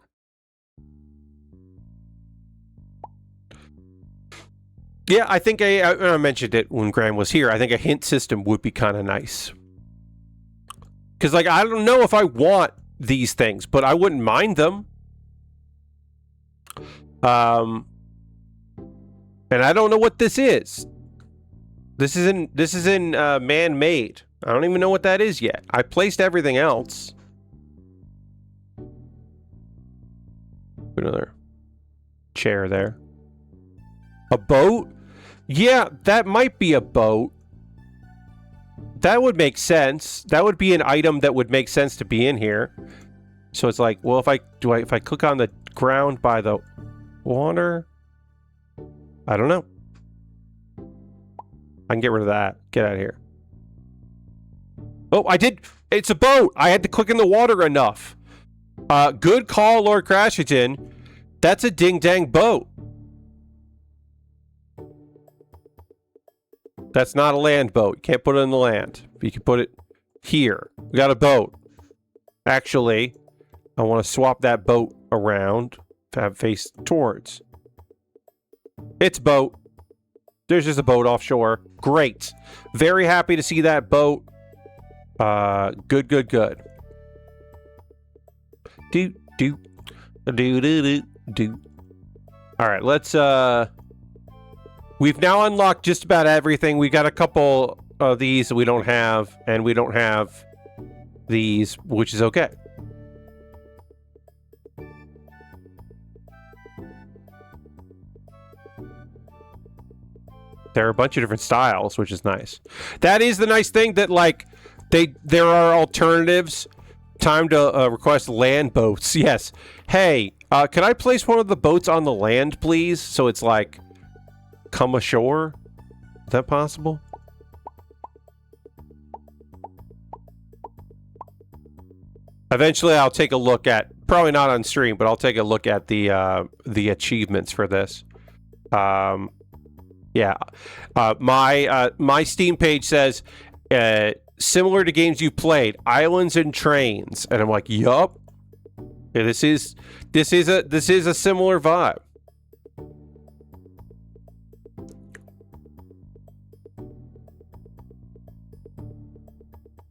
Yeah, I think I mentioned it when Graham was here. I think a hint system would be kind of nice. Because, like, I don't know if I want these things, but I wouldn't mind them. And I don't know what this is. This is in man-made. I don't even know what that is yet. I placed everything else. Another chair there. A boat? Yeah, that might be a boat. That would make sense. That would be an item that would make sense to be in here. So it's like, well, if I click on the ground by the water, I don't know. I can get rid of that. Get out of here. Oh, I did. It's a boat. I had to click in the water enough. Good call, Lord Crashington. That's a ding-dang boat. That's not a land boat. You can't put it in the land. You can put it here. We got a boat. Actually, I want to swap that boat around to have face towards. It's boat. There's just a boat offshore. Great. Very happy to see that boat. Good. Do. All right, let's we've now unlocked just about everything. We got a couple of these that we don't have, and we don't have these, which is okay. There are a bunch of different styles, which is nice. That is the nice thing, that like there are alternatives. Time to request land boats. Yes. Hey, can I place one of the boats on the land, please? So it's like come ashore. Is that possible? Eventually, I'll take a look at, probably not on stream, but I'll take a look at the achievements for this. Yeah, my Steam page says similar to games you played, islands and trains, and I'm like, yup. Yeah, this is a similar vibe.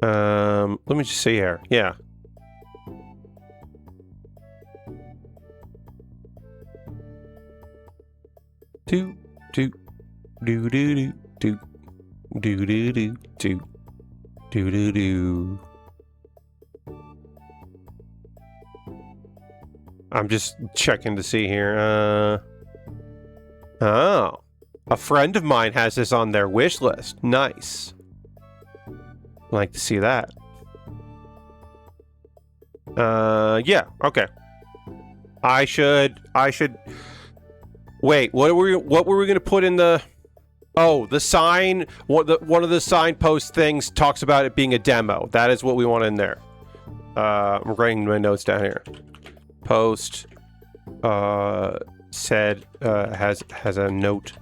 Let me just see here. Yeah. Do do do do do do do do do do Do. I'm just checking to see here. Oh. A friend of mine has this on their wish list. Nice. I'd like to see that. Yeah, okay. I should wait, what were we gonna put in the the sign? One of the signpost things talks about it being a demo. That is what we want in there. I'm writing my notes down here. Post said has a note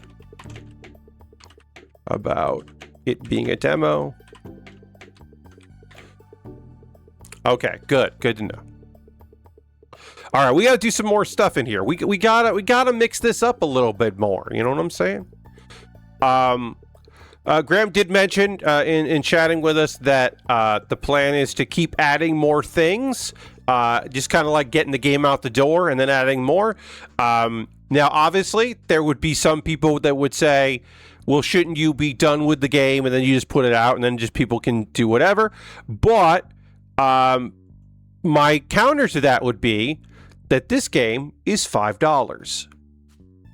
about it being a demo. Okay, good to know. All right, we gotta do some more stuff in here. We gotta mix this up a little bit more. You know what I'm saying? Graham did mention in chatting with us that the plan is to keep adding more things, just kind of like getting the game out the door and then adding more. Now, obviously, there would be some people that would say, well, shouldn't you be done with the game and then you just put it out and then just people can do whatever? But my counter to that would be that this game is $5.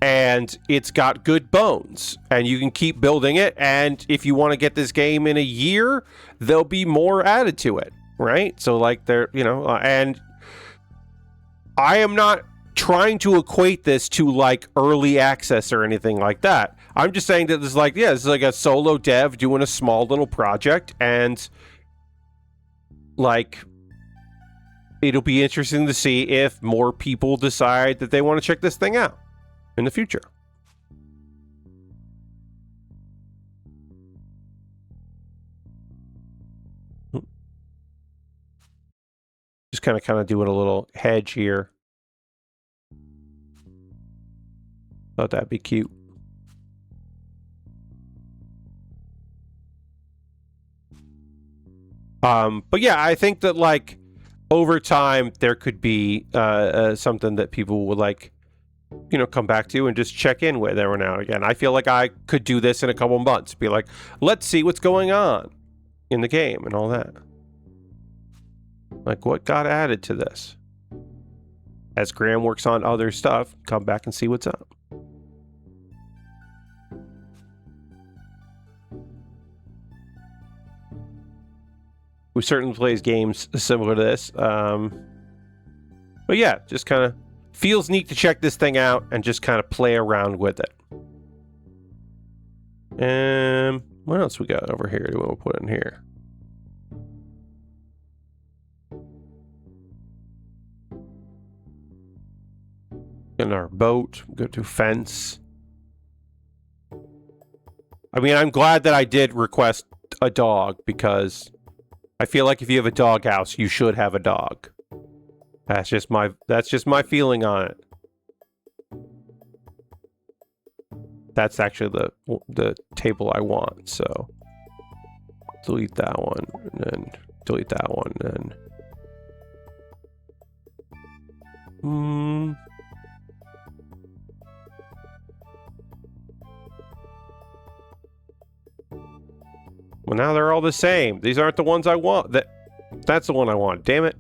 And it's got good bones, and you can keep building it, and if you want to get this game in a year, there'll be more added to it, right? So, like, and I am not trying to equate this to, like, early access or anything like that. I'm just saying that this is like, this is like a solo dev doing a small little project, and, like, it'll be interesting to see if more people decide that they want to check this thing out in the future. Just kind of doing a little hedge here. Thought that'd be cute. But yeah, I think that, like, over time there could be something that people would like, come back to and just check in with every now and again. I feel like I could do this in a couple months. Be like, let's see what's going on in the game and all that. Like, what got added to this? As Graham works on other stuff, come back and see what's up. Who certainly plays games similar to this. But yeah, just kind of feels neat to check this thing out and just kind of play around with it. What else we got over here? Do we want to put in here? In our boat, go to fence. I mean, I'm glad that I did request a dog, because I feel like if you have a dog house, you should have a dog. That's just my feeling on it. That's actually the table I want, so delete that one and then delete that one and then well, now they're all the same. These aren't the ones I want. That's the one I want. Damn it.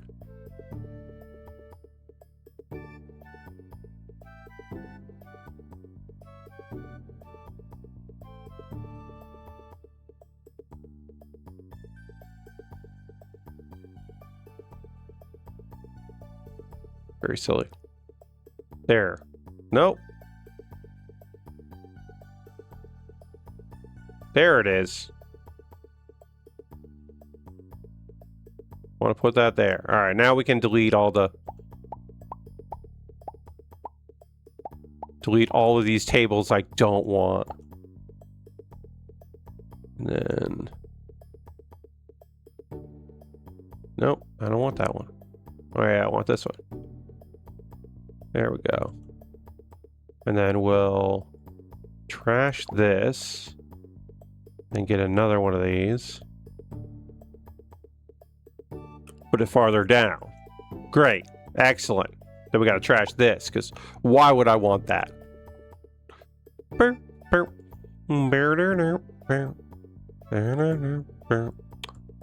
Very silly. There. Nope. There it is. Want to put that there. All right, now we can delete all of these tables I don't want. And then nope, I don't want that one. Oh yeah, I want this one. There we go. And then we'll trash this and get another one of these. Put it farther down. Great. Excellent. Then we got to trash this, because why would I want that?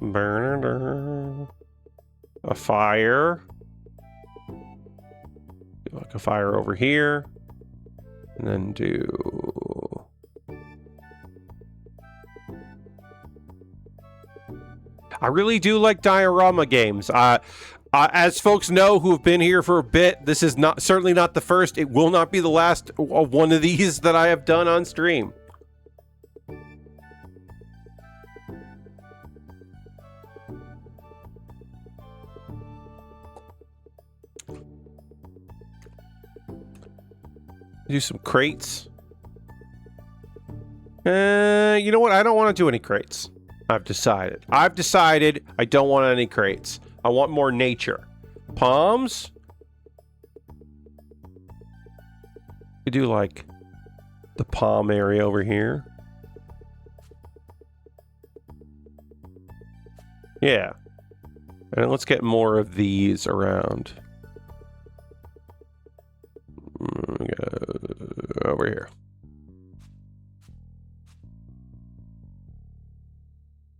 A fire. Do like a fire over here. And then do... I really do like diorama games. As folks know who have been here for a bit, this is certainly not the first. It will not be the last of one of these that I have done on stream. Do some crates. You know what? I don't want to do any crates. I've decided I don't want any crates. I want more nature. Palms? We do like the palm area over here. Yeah. And let's get more of these around. Over here.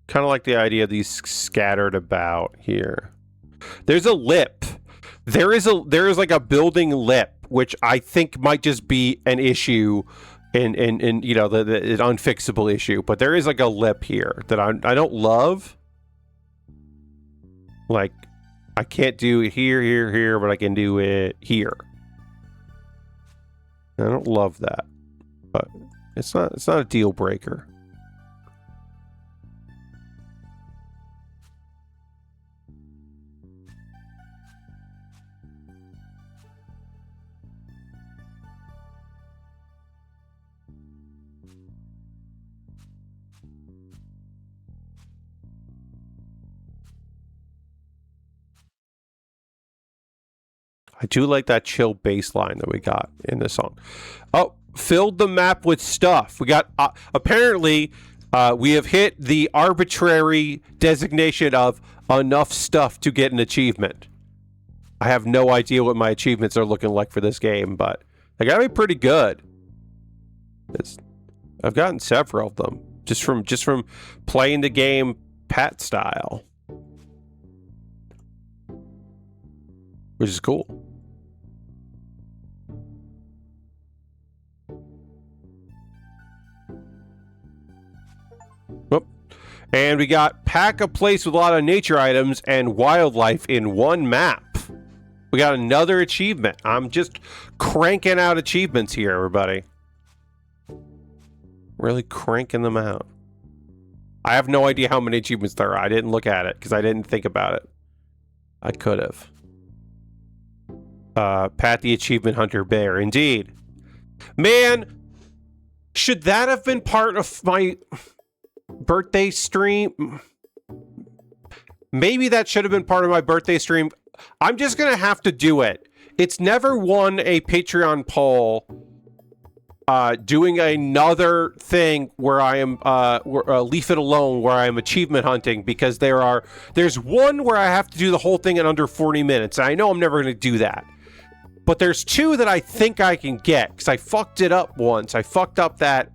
Kind of like the idea of these scattered about here. There's a lip. There is like a building lip, which I think might just be an issue in you know, an unfixable issue. But there is like a lip here that I don't love. Like, I can't do it here, but I can do it here. I don't love that, but it's not a deal breaker. I do like that chill bass line that we got in this song. Oh, filled the map with stuff. We got, apparently, we have hit the arbitrary designation of enough stuff to get an achievement. I have no idea what my achievements are looking like for this game, but they gotta be pretty good. I've gotten several of them just from playing the game Pat style, which is cool. And we got pack a place with a lot of nature items and wildlife in one map. We got another achievement. I'm just cranking out achievements here, everybody. Really cranking them out. I have no idea how many achievements there are. I didn't look at it because I didn't think about it. I could have. Pat the Achievement Hunter Bear. Indeed. Man, should that have been part of my birthday stream? Maybe that should have been part of my birthday stream. I'm just gonna have to do it. It's never won a Patreon poll. Doing another thing where I am leave it alone, where I am achievement hunting, because there's one where I have to do the whole thing in under 40 minutes. And I know I'm never going to do that, but there's two that I think I can get because I fucked it up once. I fucked up that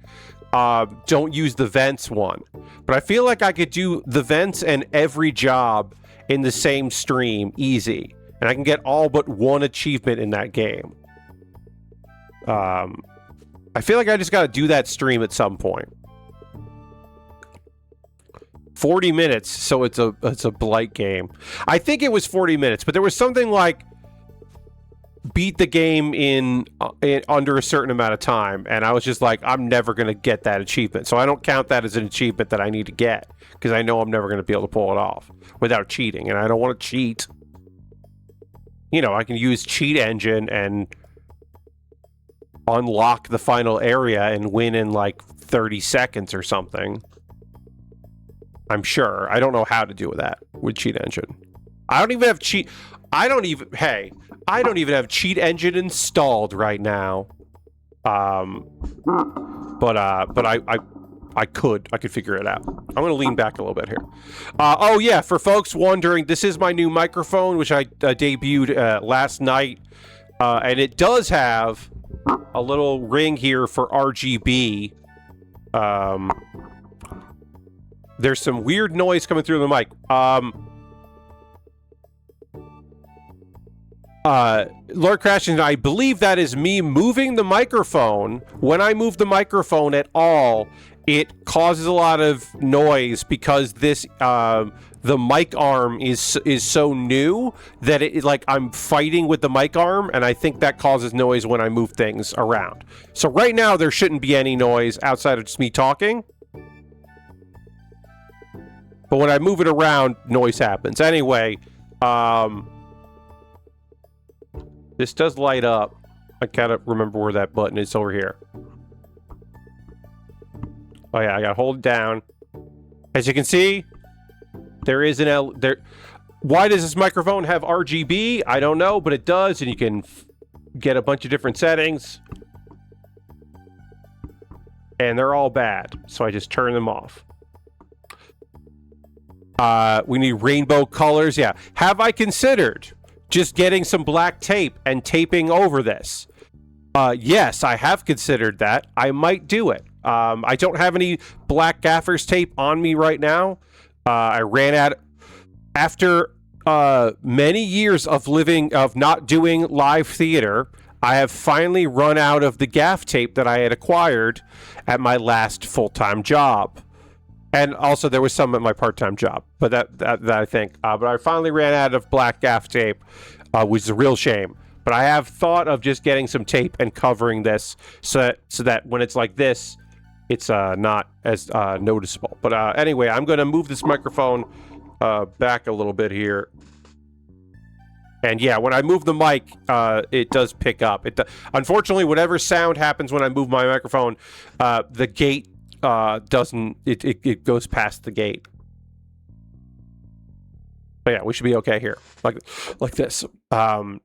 don't use the vents one, but I feel like I could do the vents and every job in the same stream easy, and I can get all but one achievement in that game. I feel like I just got to do that stream at some point. 40 minutes, so it's a blight game. I think it was 40 minutes, but there was something like beat the game in under a certain amount of time, and I was just like, I'm never going to get that achievement. So I don't count that as an achievement that I need to get, because I know I'm never going to be able to pull it off without cheating, and I don't want to cheat. You know, I can use cheat engine and unlock the final area and win in like 30 seconds or something. I'm sure. I don't know how to do that with cheat engine. I don't even have I don't even have cheat engine installed right now. But I could figure it out. I'm going to lean back a little bit here. Oh yeah, for folks wondering, this is my new microphone, which I debuted last night. And it does have a little ring here for RGB. There's some weird noise coming through the mic. Lord Crashing, I believe that is me moving the microphone. When I move the microphone at all, it causes a lot of noise because this the mic arm is so new that it like I'm fighting with the mic arm, and I think that causes noise when I move things around. So right now there shouldn't be any noise outside of just me talking. But when I move it around, noise happens. Anyway, this does light up. I gotta remember where that button is over here. Oh yeah, I gotta hold it down. As you can see, there is an there. Why does this microphone have RGB? I don't know, but it does, and you can get a bunch of different settings. And they're all bad, so I just turn them off. We need rainbow colors. Yeah. Have I considered just getting some black tape and taping over this? Yes, I have considered that. I might do it. I don't have any black gaffer's tape on me right now. I ran out after many years of not doing live theater. I have finally run out of the gaff tape that I had acquired at my last full-time job. And also there was some at my part-time job, but that I think. But I finally ran out of black gaff tape, which is a real shame. But I have thought of just getting some tape and covering this so that when it's like this, it's not as noticeable. But anyway, I'm going to move this microphone back a little bit here. And yeah, when I move the mic, it does pick up. Unfortunately, whatever sound happens when I move my microphone, the gate doesn't. It goes past the gate. But yeah, we should be okay here, like this. What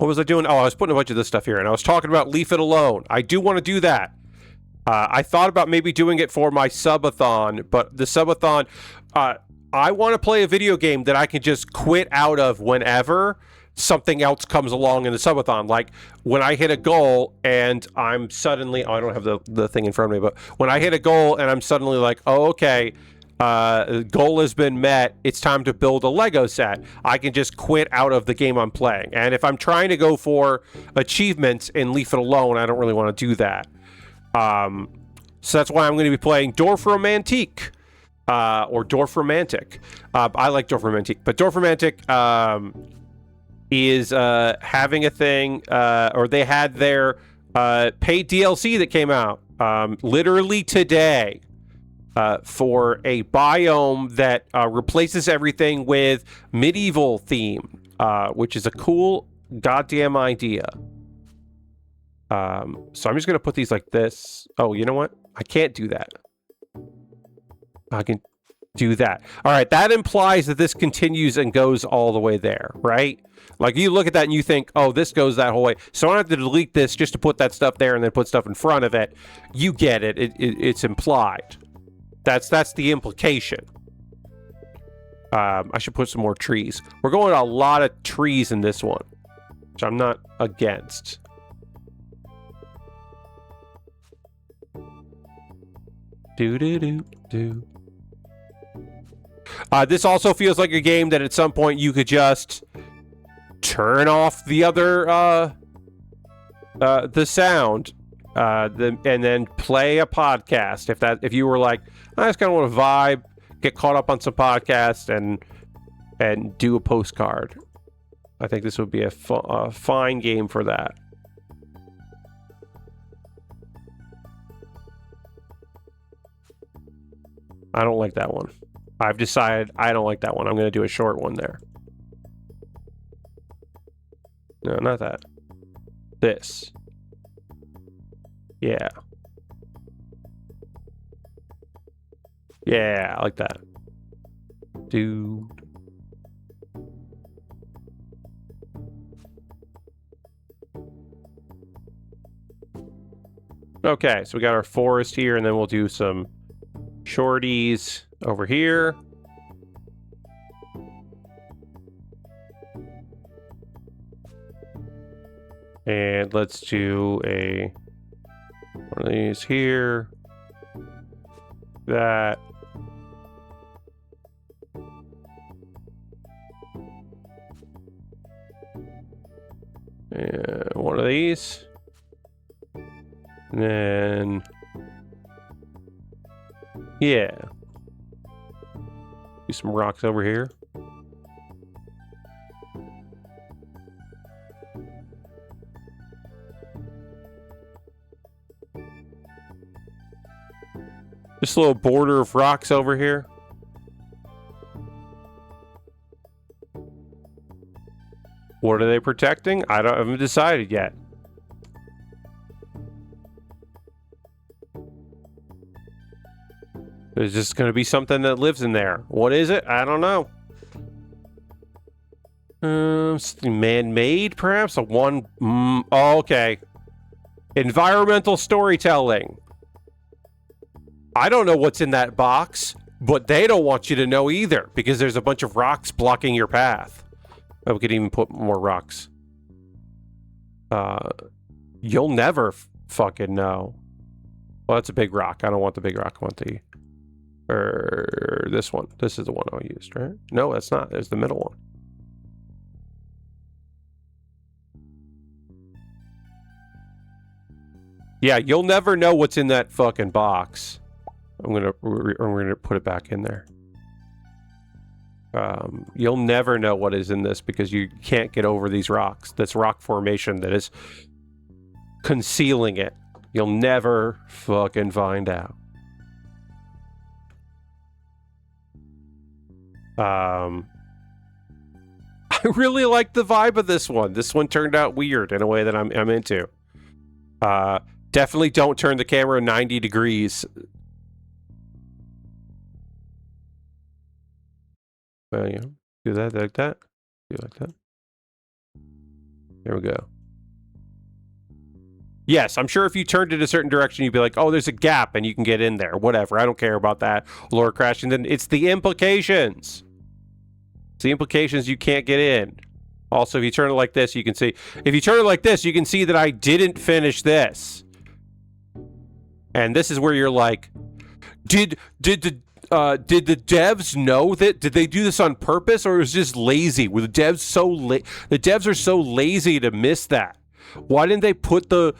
was I doing? Oh, I was putting a bunch of this stuff here, and I was talking about Leave It Alone. I do want to do that. I thought about maybe doing it for my subathon, but the subathon, I want to play a video game that I can just quit out of whenever something else comes along in the subathon. Like when I hit a goal and I'm suddenly, I don't have the thing in front of me, but when I hit a goal and I'm suddenly like, oh, okay, the goal has been met, it's time to build a Lego set. I can just quit out of the game I'm playing. And if I'm trying to go for achievements in Leave It Alone, I don't really want to do that. So that's why I'm going to be playing Dorf Romantique, or Dorf Romantic. I like Dorf Romantique, but Dorf Romantic is having a thing, or they had their paid DLC that came out literally today. For a biome that replaces everything with medieval theme, which is a cool goddamn idea. So I'm just going to put these like this. Oh, you know what? I can't do that. I can do that. All right, that implies that this continues and goes all the way there, right? Like you look at that and you think, oh, this goes that whole way. So I don't have to delete this just to put that stuff there and then put stuff in front of it. You get it. It's implied. That's the implication. I should put some more trees. We're going a lot of trees in this one, which I'm not against. Do. This also feels like a game that at some point you could just turn off the other the sound, and then play a podcast. If you were like, I just kind of want to vibe, get caught up on some podcasts, and do a postcard. I think this would be a fine game for that. I don't like that one. I've decided I don't like that one. I'm going to do a short one there. No, not that. This. Yeah. Yeah, I like that. Dude. Okay, so we got our forest here, and then we'll do some shorties over here. And let's do one of these here. that. And one of these. And then... yeah. Do some rocks over here. Just a little border of rocks over here. What are they protecting? I haven't decided yet. There's just going to be something that lives in there. What is it? I don't know. Man-made, perhaps? A one... oh, okay. Environmental storytelling. I don't know what's in that box, but they don't want you to know either, because there's a bunch of rocks blocking your path. Oh, we could even put more rocks. You'll never fucking know. Well, that's a big rock. I don't want the big rock. I want the... or this one. This is the one I used, right? No, that's not. There's the middle one. Yeah, you'll never know what's in that fucking box. we're gonna put it back in there. You'll never know what is in this because you can't get over these rocks. This rock formation that is concealing it. You'll never fucking find out. I really like the vibe of this one. This one turned out weird in a way that I'm into. Definitely don't turn the camera 90 degrees. Well, yeah, do that like that. Do like that. There we go. Yes, I'm sure if you turned it a certain direction, you'd be like, oh, there's a gap and you can get in there. Whatever. I don't care about that. Lore crashing. Then it's the implications. It's the implications you can't get in. Also, if you turn it like this, you can see. If you turn it like this, you can see that I didn't finish this. And this is where you're like, did the devs know that? Did they do this on purpose, or was it just lazy? Were the devs so the devs are so lazy to miss that? Why didn't they put the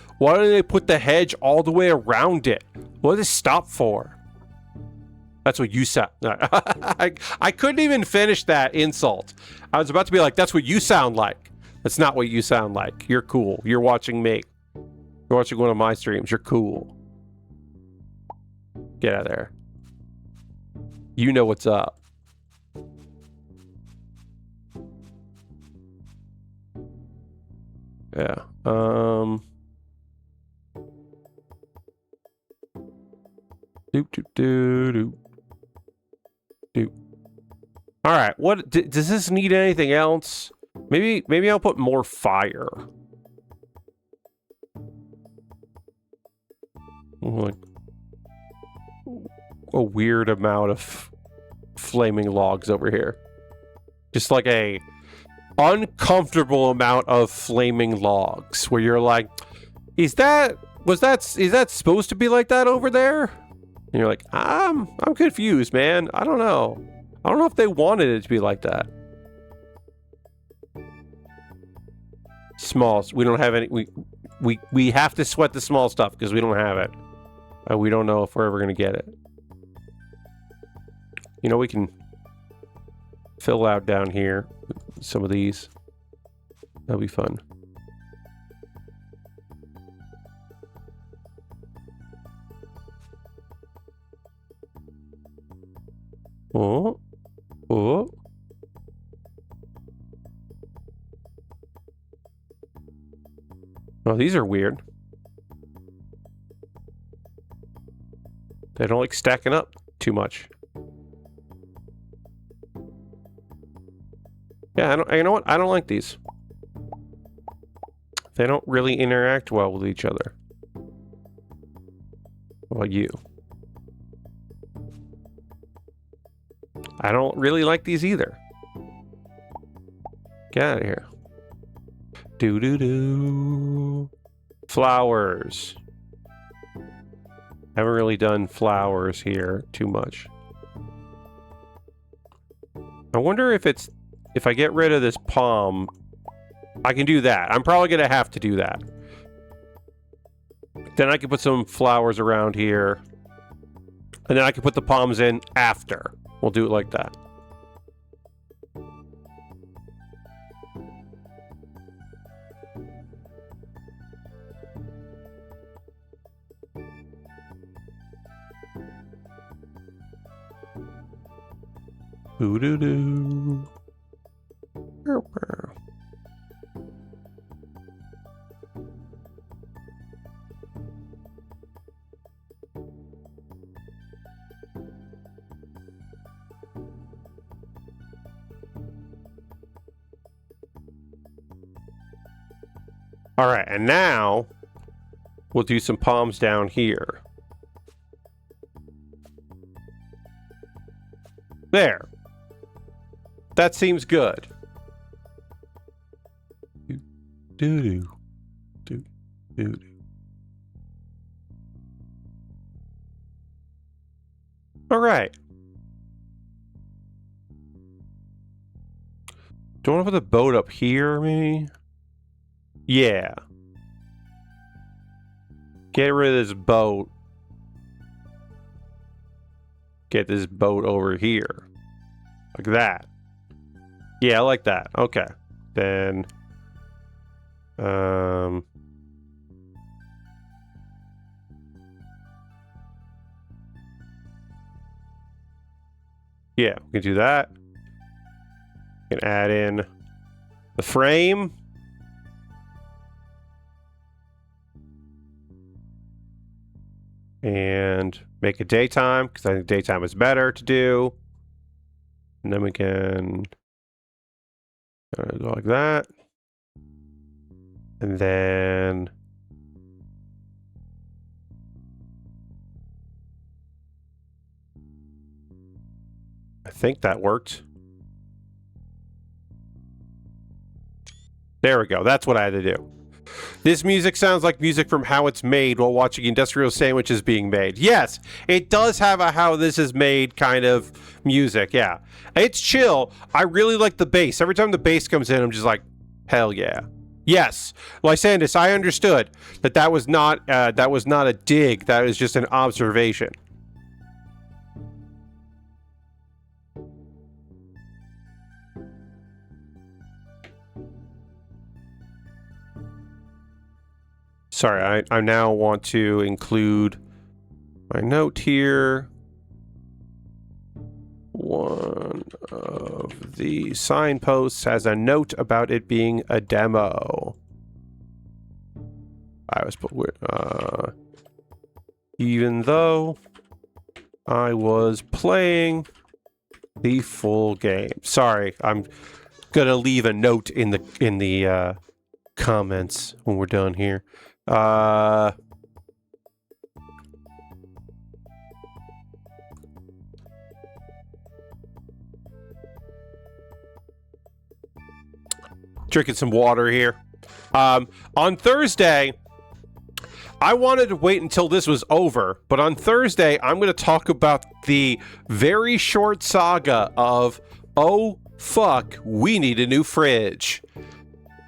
hedge all the way around it? What did it stop for? That's what you sound. I couldn't even finish that insult. I was about to be like, that's what you sound like. That's not what you sound like. You're cool. You're watching me. You're watching one of my streams. You're cool. Get out of there. You know what's up. Yeah. Doop. All right. What does this need? Anything else? Maybe I'll put more fire. Like a weird amount of flaming logs over here. Just like a uncomfortable amount of flaming logs where you're like, is that supposed to be like that over there? And you're like, I'm confused, man. I don't know. I don't know if they wanted it to be like that. Smalls. We don't have any. We have to sweat the small stuff because we don't have it. We don't know if we're ever gonna get it. You know, we can fill out down here some of these. That'll be fun. Oh. Oh, these are weird. They don't like stacking up too much. Yeah, you know what? I don't like these. They don't really interact well with each other. What about you? I don't really like these either. Get out of here. Do. Flowers. Haven't really done flowers here too much. I wonder if it's... If I get rid of this palm, I can do that. I'm probably going to have to do that. Then I can put some flowers around here. And then I can put the palms in after. We'll do it like that. Ooh-doo-doo. All right, and now we'll do some palms down here. There. That seems good. Do-do. Do-do-do. All right. Do you want to put the boat up here, maybe? Yeah. Get rid of this boat. Get this boat over here. Like that. Yeah, I like that. Okay. Then... yeah, we can do that. We can add in the frame. And make it daytime, because I think daytime is better to do. And then we can go like that. And then I think that worked. There we go. That's what I had to do. This music sounds like music from How It's Made while watching industrial sandwiches being made. Yes, it does have a How This Is Made kind of music, yeah. It's chill. I really like the bass. Every time the bass comes in, I'm just like, hell yeah. Yes, Lysandus, I understood that was not a dig. That was just an observation. Sorry, I now want to include my note here. One of the signposts has a note about it being a demo. I was put even though I was playing the full game. Sorry, I'm gonna leave a note in the comments when we're done here. Drinking some water here. On Thursday, I wanted to wait until this was over, but on Thursday, I'm going to talk about the very short saga of, oh, fuck, we need a new fridge.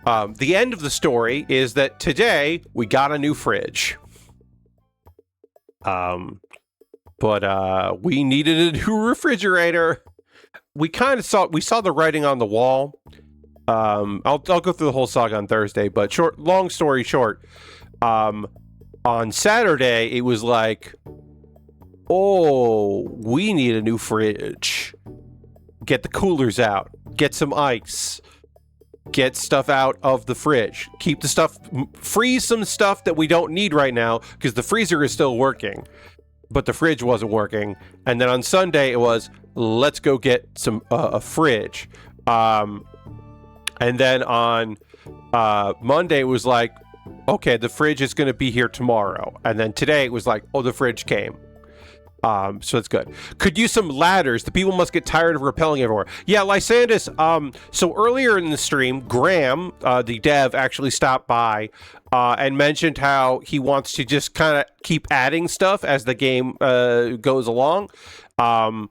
The end of the story is that today we got a new fridge. But we needed a new refrigerator. We saw the writing on the wall. I'll go through the whole saga on Thursday, but long story short, on Saturday it was like, oh, we need a new fridge. Get the coolers out. Get some ice. Get stuff out of the fridge. Keep the stuff, freeze some stuff that we don't need right now because the freezer is still working, but the fridge wasn't working. And then on Sunday it was, let's go get some a fridge. And then on Monday it was like, okay, the fridge is going to be here tomorrow. And then today it was like, oh, the fridge came. So it's good. Could use some ladders. The people must get tired of rappelling everywhere. Yeah, Lysandus, so earlier in the stream, Graham, the dev, actually stopped by and mentioned how he wants to just kind of keep adding stuff as the game goes along. And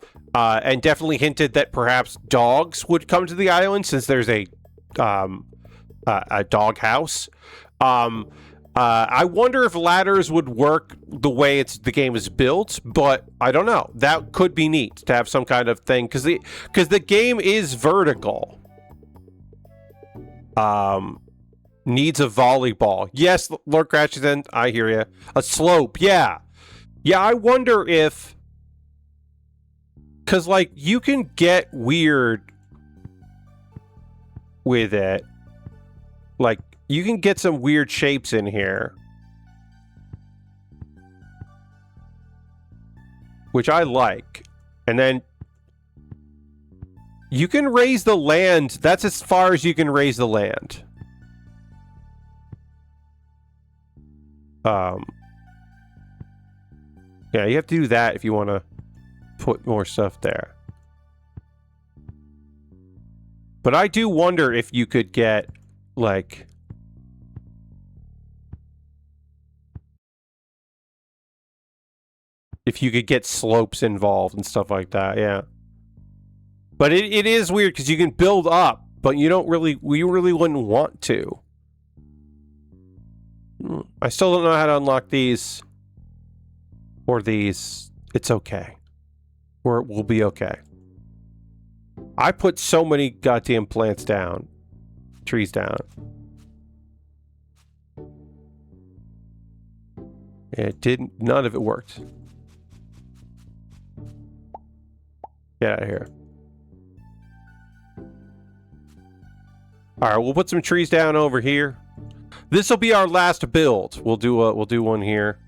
definitely hinted that perhaps dogs would come to the island since there's a dog house. I wonder if ladders would work the way the game is built, but I don't know. That could be neat to have some kind of thing because the game is vertical. Needs a volleyball. Yes, Lord Cratchison, I hear you. A slope, yeah. Yeah, I wonder if, because like you can get weird with it, like. You can get some weird shapes in here. Which I like. And then you can raise the land. That's as far as you can raise the land. Yeah, you have to do that if you want to put more stuff there. But I do wonder if you could get, like... if you could get slopes involved and stuff like that, yeah. But it is weird because you can build up, but we really wouldn't want to. I still don't know how to unlock these or these. It's okay. Or we'll be okay. I put so many goddamn plants down. Trees down. None of it worked. Get out of here. Alright, we'll put some trees down over here. This will be our last build. We'll do one here.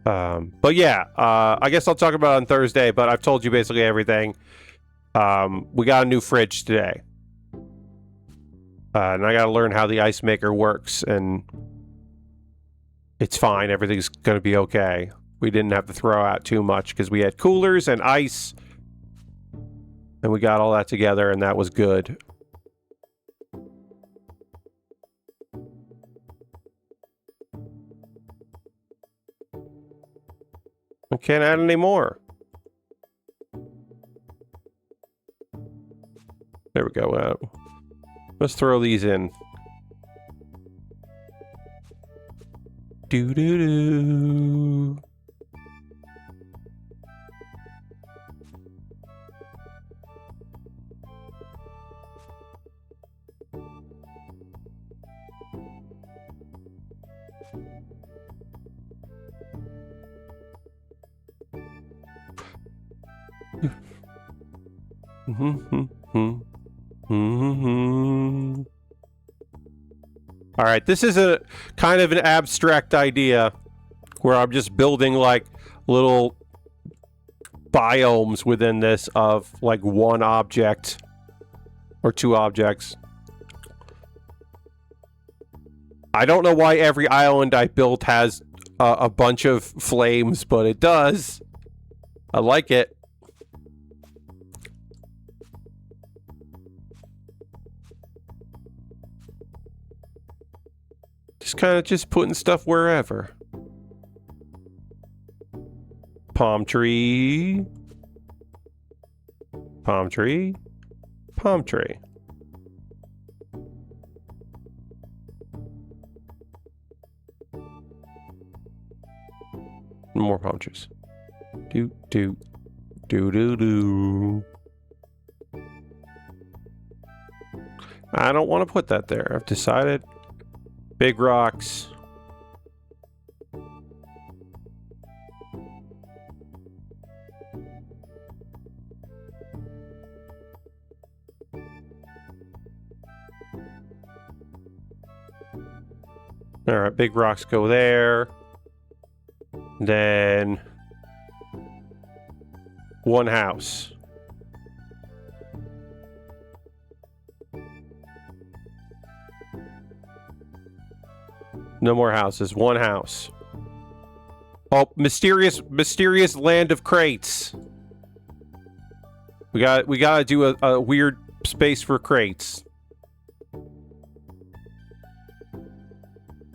But yeah, I guess I'll talk about it on Thursday, but I've told you basically everything. We got a new fridge today. And I gotta learn how the ice maker works, and it's fine. Everything's gonna be okay. We didn't have to throw out too much because we had coolers and ice. And we got all that together, and that was good. I can't add any more. There we go. Let's throw these in. Do-do-do. All right, this is a kind of an abstract idea where I'm just building like little biomes within this of like one object or two objects. I don't know why every island I built has a bunch of flames, but it does. I like it. Just kind of just putting stuff wherever. Palm tree. Palm tree. Palm tree. More palm trees. Do, do, do, do, do. I don't want to put that there. I've decided. Big rocks. All right, big rocks go there. Then one house. No more houses. One house. Oh, mysterious land of crates. We gotta do a weird space for crates.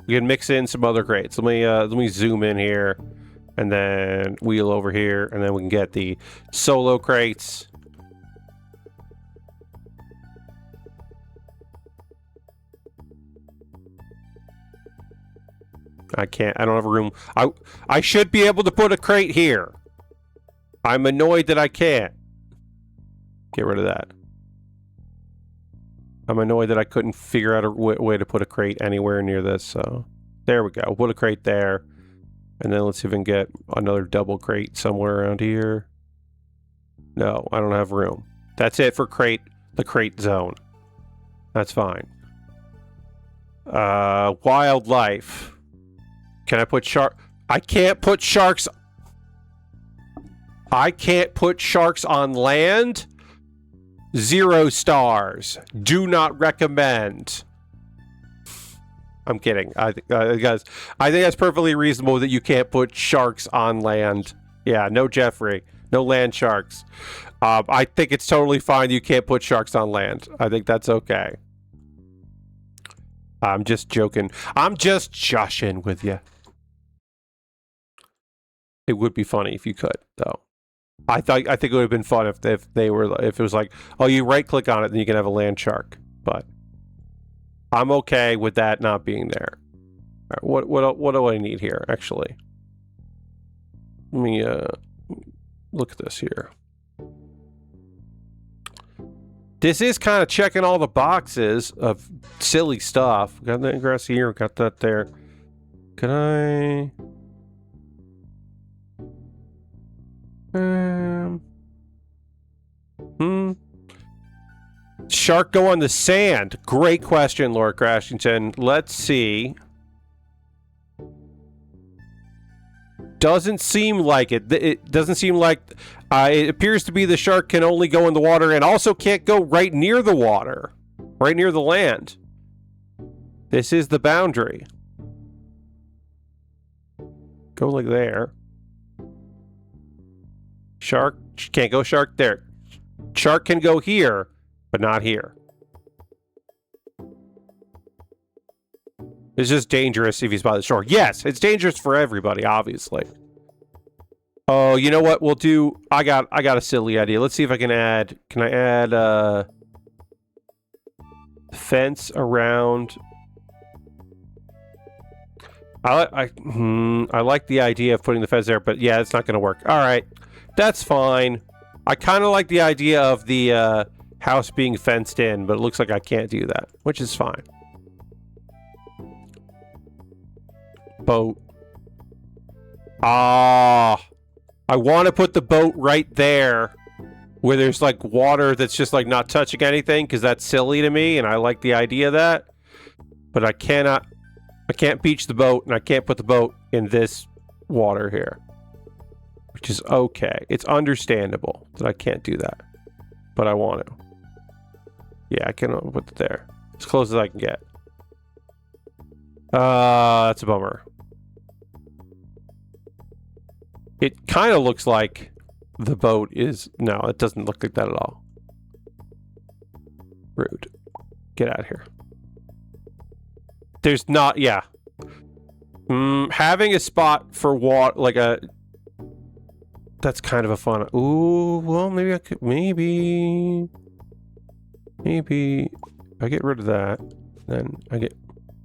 We can mix in some other crates. Let me zoom in here, and then wheel over here, and then we can get the solo crates. I can't. I don't have room. I should be able to put a crate here. I'm annoyed that I can't. Get rid of that. I'm annoyed that I couldn't figure out a way to put a crate anywhere near this, so... There we go. We'll put a crate there. And then let's see if we can get another double crate somewhere around here. No, I don't have room. That's it for the crate zone. That's fine. Wildlife. Can I put shark... I can't put sharks... I can't put sharks on land? 0 stars. Do not recommend. I'm kidding. Guys, I think that's perfectly reasonable that you can't put sharks on land. Yeah, no Jeffrey. No land sharks. I think it's totally fine you can't put sharks on land. I think that's okay. I'm just joking. I'm just joshing with you. It would be funny if you could, though. I think it would have been fun if it was like, oh, you right click on it, then you can have a land shark. But I'm okay with that not being there. All right, what do I need here? Actually, let me look at this here. This is kind of checking all the boxes of silly stuff. Got that grass here, got that there. Can I? Shark go on the sand? Great question, Lord Crashington. Let's see. Doesn't seem like it. It doesn't seem like... it appears to be the shark can only go in the water and also can't go right near the water. Right near the land. This is the boundary. Go like there. Shark can't go shark there. Shark can go here, but not here. It's just dangerous if he's by the shore. Yes, it's dangerous for everybody, obviously. Oh, you know what we'll do? I got a silly idea. Let's see if I can add... Can I add fence around... I like the idea of putting the fence there, but yeah, it's not going to work. All right, that's fine. I kind of like the idea of the house being fenced in, but it looks like I can't do that, which is fine. Boat. I want to put the boat right there where there's like water that's just like not touching anything, because that's silly to me, and I like the idea of that. But I can't beach the boat, and I can't put the boat in this water here. Which is okay. It's understandable that I can't do that. But I want to. Yeah, I can put it there. As close as I can get. That's a bummer. It kind of looks like the boat is... No, it doesn't look like that at all. Rude. Get out of here. There's not... Yeah. Having a spot for water... Like a... That's kind of a fun... Ooh, well, maybe I could... Maybe... If I get rid of that, then I get...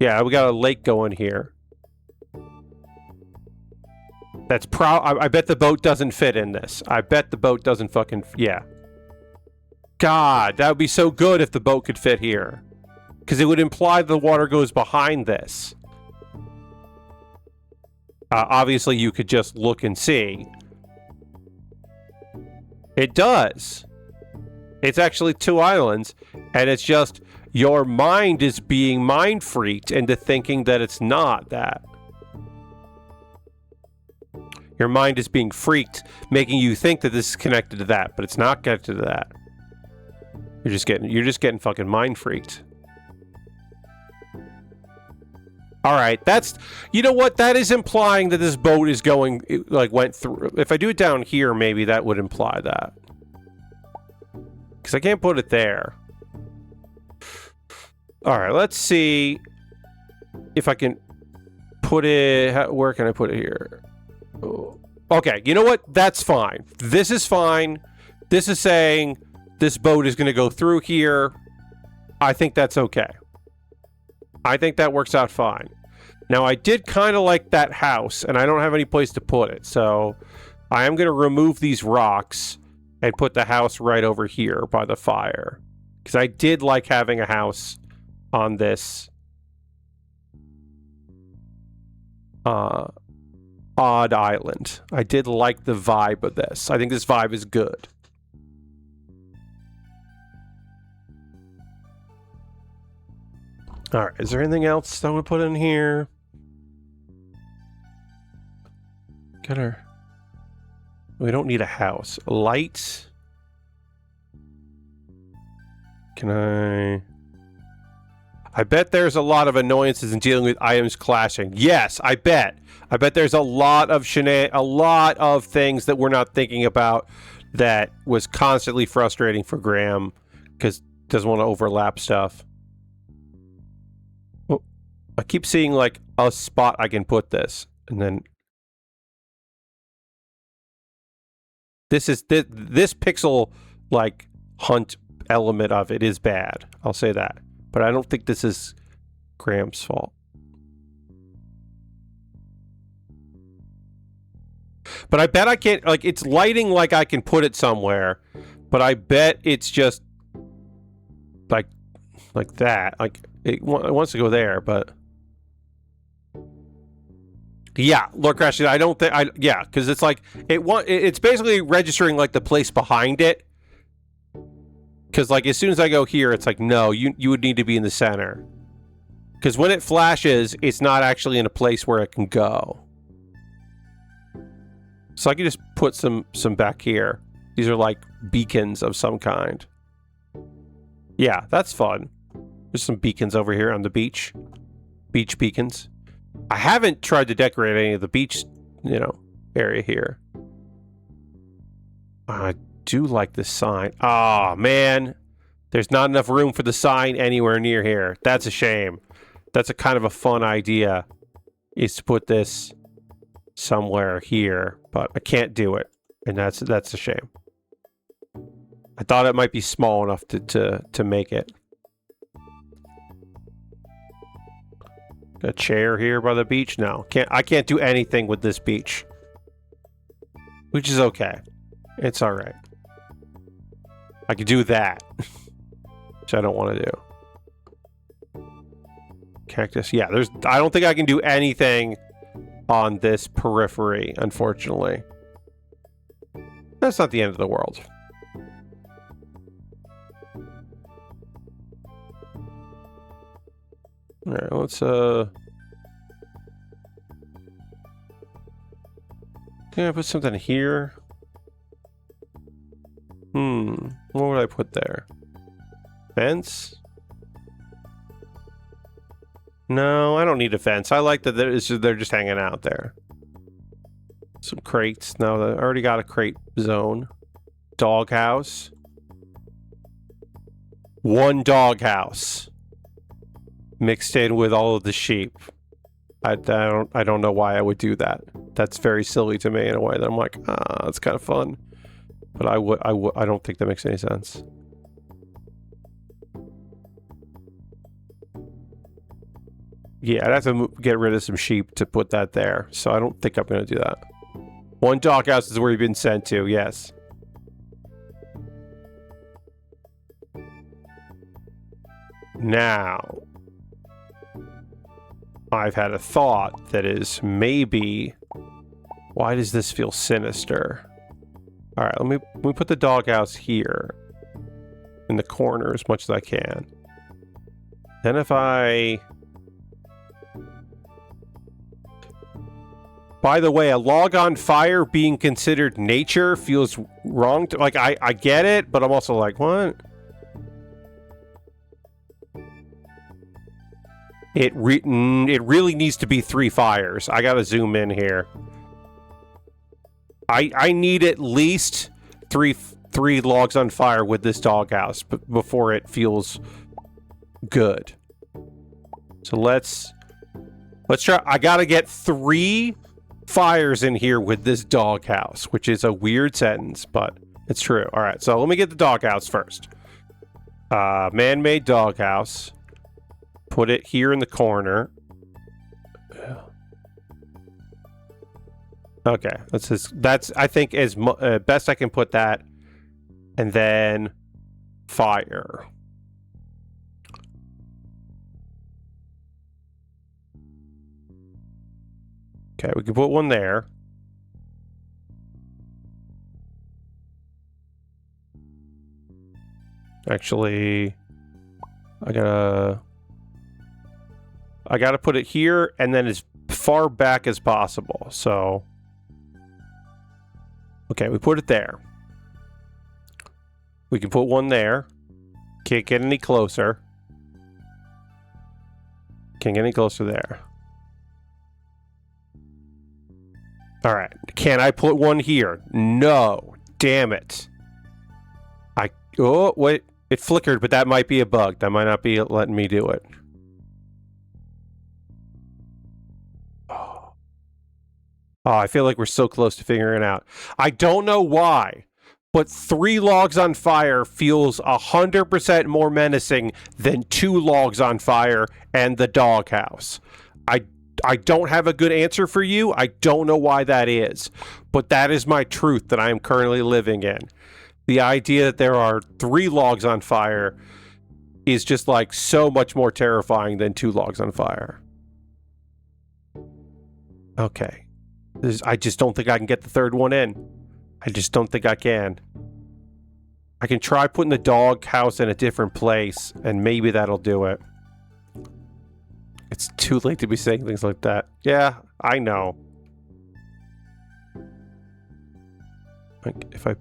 Yeah, we got a lake going here. That's I bet the boat doesn't fit in this. I bet the boat doesn't fucking... Yeah. God, that would be so good if the boat could fit here. Because it would imply the water goes behind this. Obviously, you could just look and see. It does. It's actually 2 islands, and it's just your mind is being mind-freaked into thinking that it's not that. Your mind is being freaked, making you think that this is connected to that, but it's not connected to that. You're just getting fucking mind-freaked. All right, that's, you know what? That is implying that this boat is going, like, went through. If I do it down here, maybe that would imply that. Because I can't put it there. All right, let's see if I can put it, where can I put it here? Oh. Okay, you know what? That's fine. This is fine. This is saying this boat is going to go through here. I think that's okay. I think that works out fine. Now, I did kind of like that house, and I don't have any place to put it, so I am going to remove these rocks and put the house right over here by the fire. Because I did like having a house on this odd island. I did like the vibe of this. I think this vibe is good. All right, is there anything else I want to put in here? We don't need a house. Lights. Can I bet there's a lot of annoyances in dealing with items clashing. Yes, I bet. I bet there's a lot of things that we're not thinking about that was constantly frustrating for Graham because doesn't want to overlap stuff. Oh, I keep seeing like a spot I can put this, and then this pixel like hunt element of it is bad. I'll say that. But I don't think this is Graham's fault. But I bet I can't, like, it's lighting like I can put it somewhere, but I bet it's just like that. Like, it wants to go there, but yeah, Lord Crash, I don't think, yeah, because it's like, it's basically registering like the place behind it. Because, like, as soon as I go here, it's like, no, you would need to be in the center. Because when it flashes, it's not actually in a place where it can go. So I can just put some back here. These are, like, beacons of some kind. Yeah, that's fun. There's some beacons over here on the beach. Beach beacons. I haven't tried to decorate any of the beach, area here. I do like this sign. Oh man, there's not enough room for the sign anywhere near here. That's a shame. That's a kind of a fun idea, is to put this somewhere here, but I can't do it, and that's a shame. I thought it might be small enough to make it. A chair here by the beach? No, I can't do anything with this beach, which is okay. It's all right. I could do that, which I don't want to do. Cactus. Yeah, I don't think I can do anything on this periphery, unfortunately. That's not the end of the world. All right, let's can I put something here? What would I put there? Fence? No, I don't need a fence. I like that they're just hanging out there. Some crates. No, I already got a crate zone. Doghouse. One doghouse. Mixed in with all of the sheep. I don't know why I would do that. That's very silly to me in a way that I'm like, that's kind of fun. But I don't think that makes any sense. Yeah, I'd have to get rid of some sheep to put that there. So I don't think I'm going to do that. One doghouse is where you've been sent to, yes. Now, I've had a thought that is maybe... Why does this feel sinister? All right, let me put the doghouse here in the corner as much as I can. Then if I... By the way, a log on fire being considered nature feels wrong. Like, I get it, but I'm also like, what? It really needs to be 3 fires. I gotta zoom in here. I need at least three logs on fire with this doghouse before it feels good. So let's try. I gotta get 3 fires in here with this doghouse, which is a weird sentence, but it's true. All right, so let me get the doghouse first. Man-made doghouse. Put it here in the corner. Okay, that's I think as best I can put that, and then fire. Okay, we can put one there. Actually, I gotta put it here and then as far back as possible. So, okay, we put it there. We can put one there. Can't get any closer. Can't get any closer there. All right. Can I put one here? No. Damn it. Oh, wait. It flickered, but that might be a bug. That might not be letting me do it. Oh, I feel like we're so close to figuring it out. I don't know why, but 3 logs on fire feels 100% more menacing than 2 logs on fire and the doghouse. I don't have a good answer for you. I don't know why that is, but that is my truth that I am currently living in. The idea that there are 3 logs on fire is just like so much more terrifying than 2 logs on fire. Okay. I just don't think I can get the 3rd one in. I just don't think I can. I can try putting the doghouse in a different place, and maybe that'll do it. It's too late to be saying things like that. Yeah, I know. Like, if I...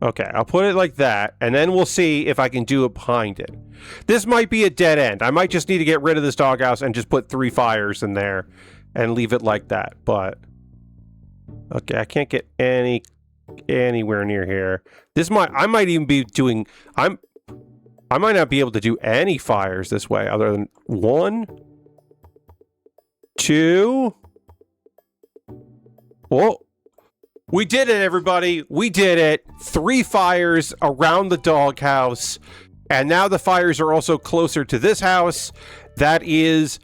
Okay, I'll put it like that, and then we'll see if I can do it behind it. This might be a dead end. I might just need to get rid of this doghouse and just put 3 fires in there and leave it like that, but... Okay, I can't get anywhere near here. I might even be doing... I might not be able to do any fires this way other than 1, 2... Whoa. We did it, everybody. We did it. 3 fires around the doghouse. And now the fires are also closer to this house. That is...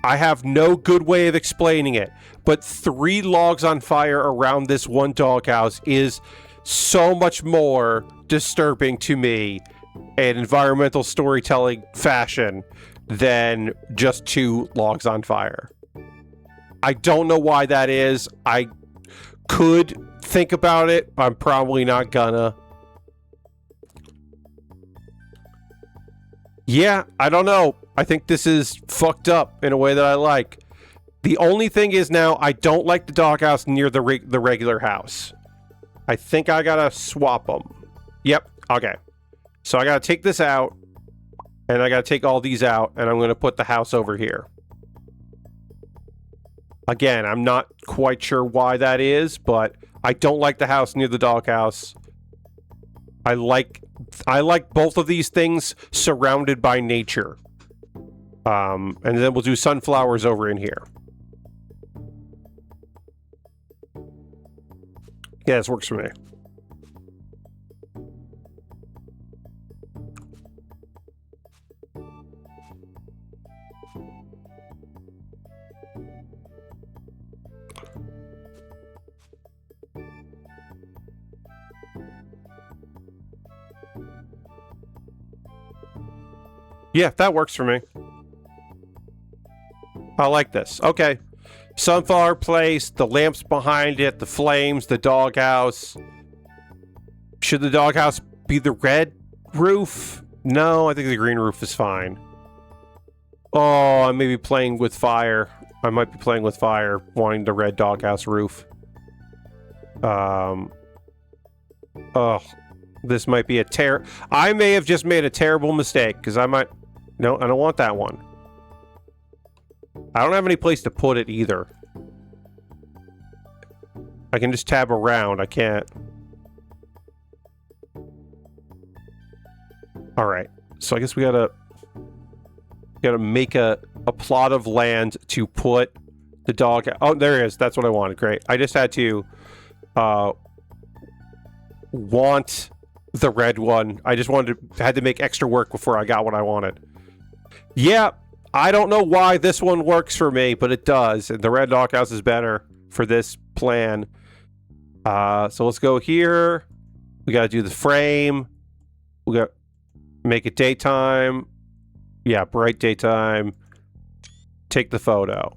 I have no good way of explaining it. But 3 logs on fire around this one doghouse is so much more disturbing to me in environmental storytelling fashion than just 2 logs on fire. I don't know why that is. I could think about it. I'm probably not gonna. Yeah, I don't know. I think this is fucked up in a way that I like. The only thing is now I don't like the doghouse near the regular house. I think I gotta swap them. Yep, okay. So I gotta take this out, and I gotta take all these out, and I'm gonna put the house over here. Again, I'm not quite sure why that is, but I don't like the house near the doghouse. I like both of these things surrounded by nature. And then we'll do sunflowers over in here. Yeah, this works for me. Yeah, that works for me. I like this. Okay. Sunflower place, the lamps behind it, the flames, the doghouse. Should the doghouse be the red roof? No, I think the green roof is fine. Oh, I may be playing with fire. I might be playing with fire, wanting the red doghouse roof. Oh. This might be I may have just made a terrible mistake, because I might... No, I don't want that one. I don't have any place to put it either. I can just tab around. I can't... Alright. So I guess we gotta make a plot of land to put the dog... Oh, there it is. That's what I wanted. Great. I just had to... want the red one. I just had to make extra work before I got what I wanted. Yeah, I don't know why this one works for me, but it does. And the red doghouse is better for this plan. So let's go here. We got to do the frame. We got make it daytime. Yeah, bright daytime. Take the photo.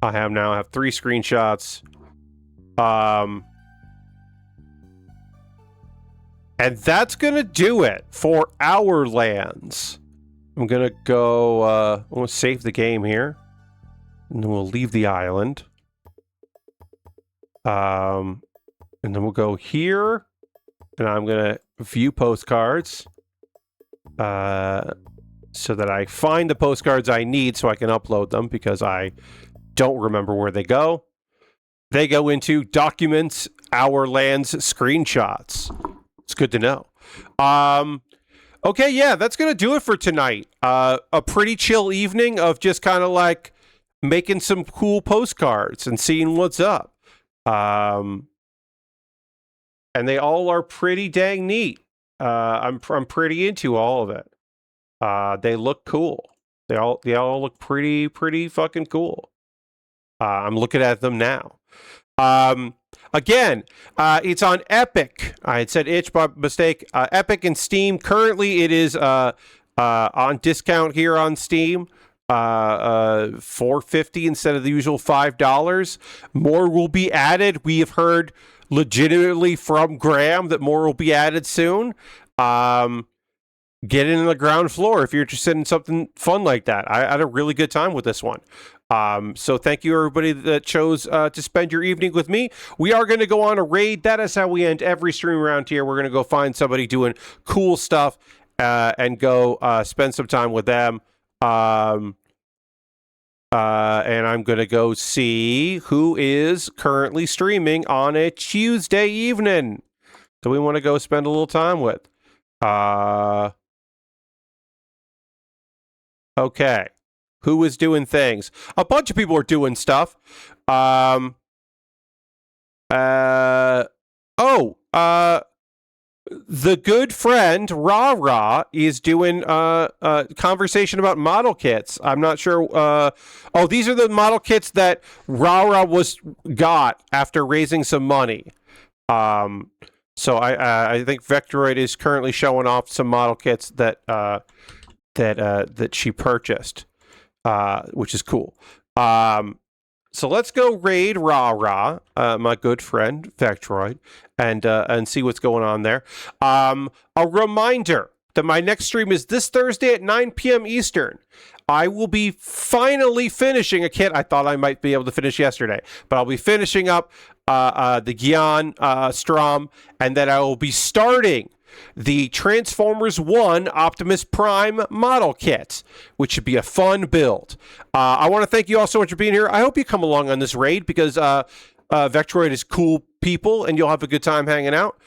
I have 3 screenshots. And that's gonna do it for Ourlands. I'm gonna go, I'm gonna save the game here. And then we'll leave the island. And then we'll go here. And I'm gonna view postcards. So that I find the postcards I need so I can upload them, because I don't remember where they go. They go into Documents, Ourlands, Screenshots. It's good to know. Okay, yeah, that's going to do it for tonight. A pretty chill evening of just kind of like making some cool postcards and seeing what's up. And they all are pretty dang neat. I'm pretty into all of it. They look cool. They all look pretty fucking cool. I'm looking at them now. Again, it's on Epic. I had said itch by mistake. Epic and Steam. Currently, it is on discount here on Steam. $4.50 instead of the usual $5. More will be added. We have heard legitimately from Graham that more will be added soon. Get in on the ground floor if you're interested in something fun like that. I had a really good time with this one. So thank you everybody that chose to spend your evening with me. We are going to go on a raid. That is how we end every stream around here. We're going to go find somebody doing cool stuff and go spend some time with them. And I'm going to go see who is currently streaming on a Tuesday evening. So we want to go spend a little time with. Okay. Who is doing things? A bunch of people are doing stuff. The good friend Ra is doing a conversation about model kits. I'm not sure. These are the model kits that Ra got after raising some money. So I think Vectoroid is currently showing off some model kits that she purchased. Which is cool. So let's go raid Ra, my good friend Vectoroid, and see what's going on there. A reminder that my next stream is this Thursday at 9 p.m. Eastern. I will be finally finishing a kit I thought I might be able to finish yesterday, but I'll be finishing up the Gyan Strom, and then I will be starting the Transformers 1 Optimus Prime model kit, which should be a fun build. I want to thank you all so much for being here. I hope you come along on this raid, because Vectoroid is cool people, and you'll have a good time hanging out.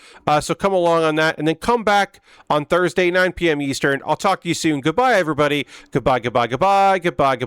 So come along on that, and then come back on Thursday, 9 p.m. Eastern. I'll talk to you soon. Goodbye, everybody. Goodbye, goodbye, goodbye, goodbye, goodbye.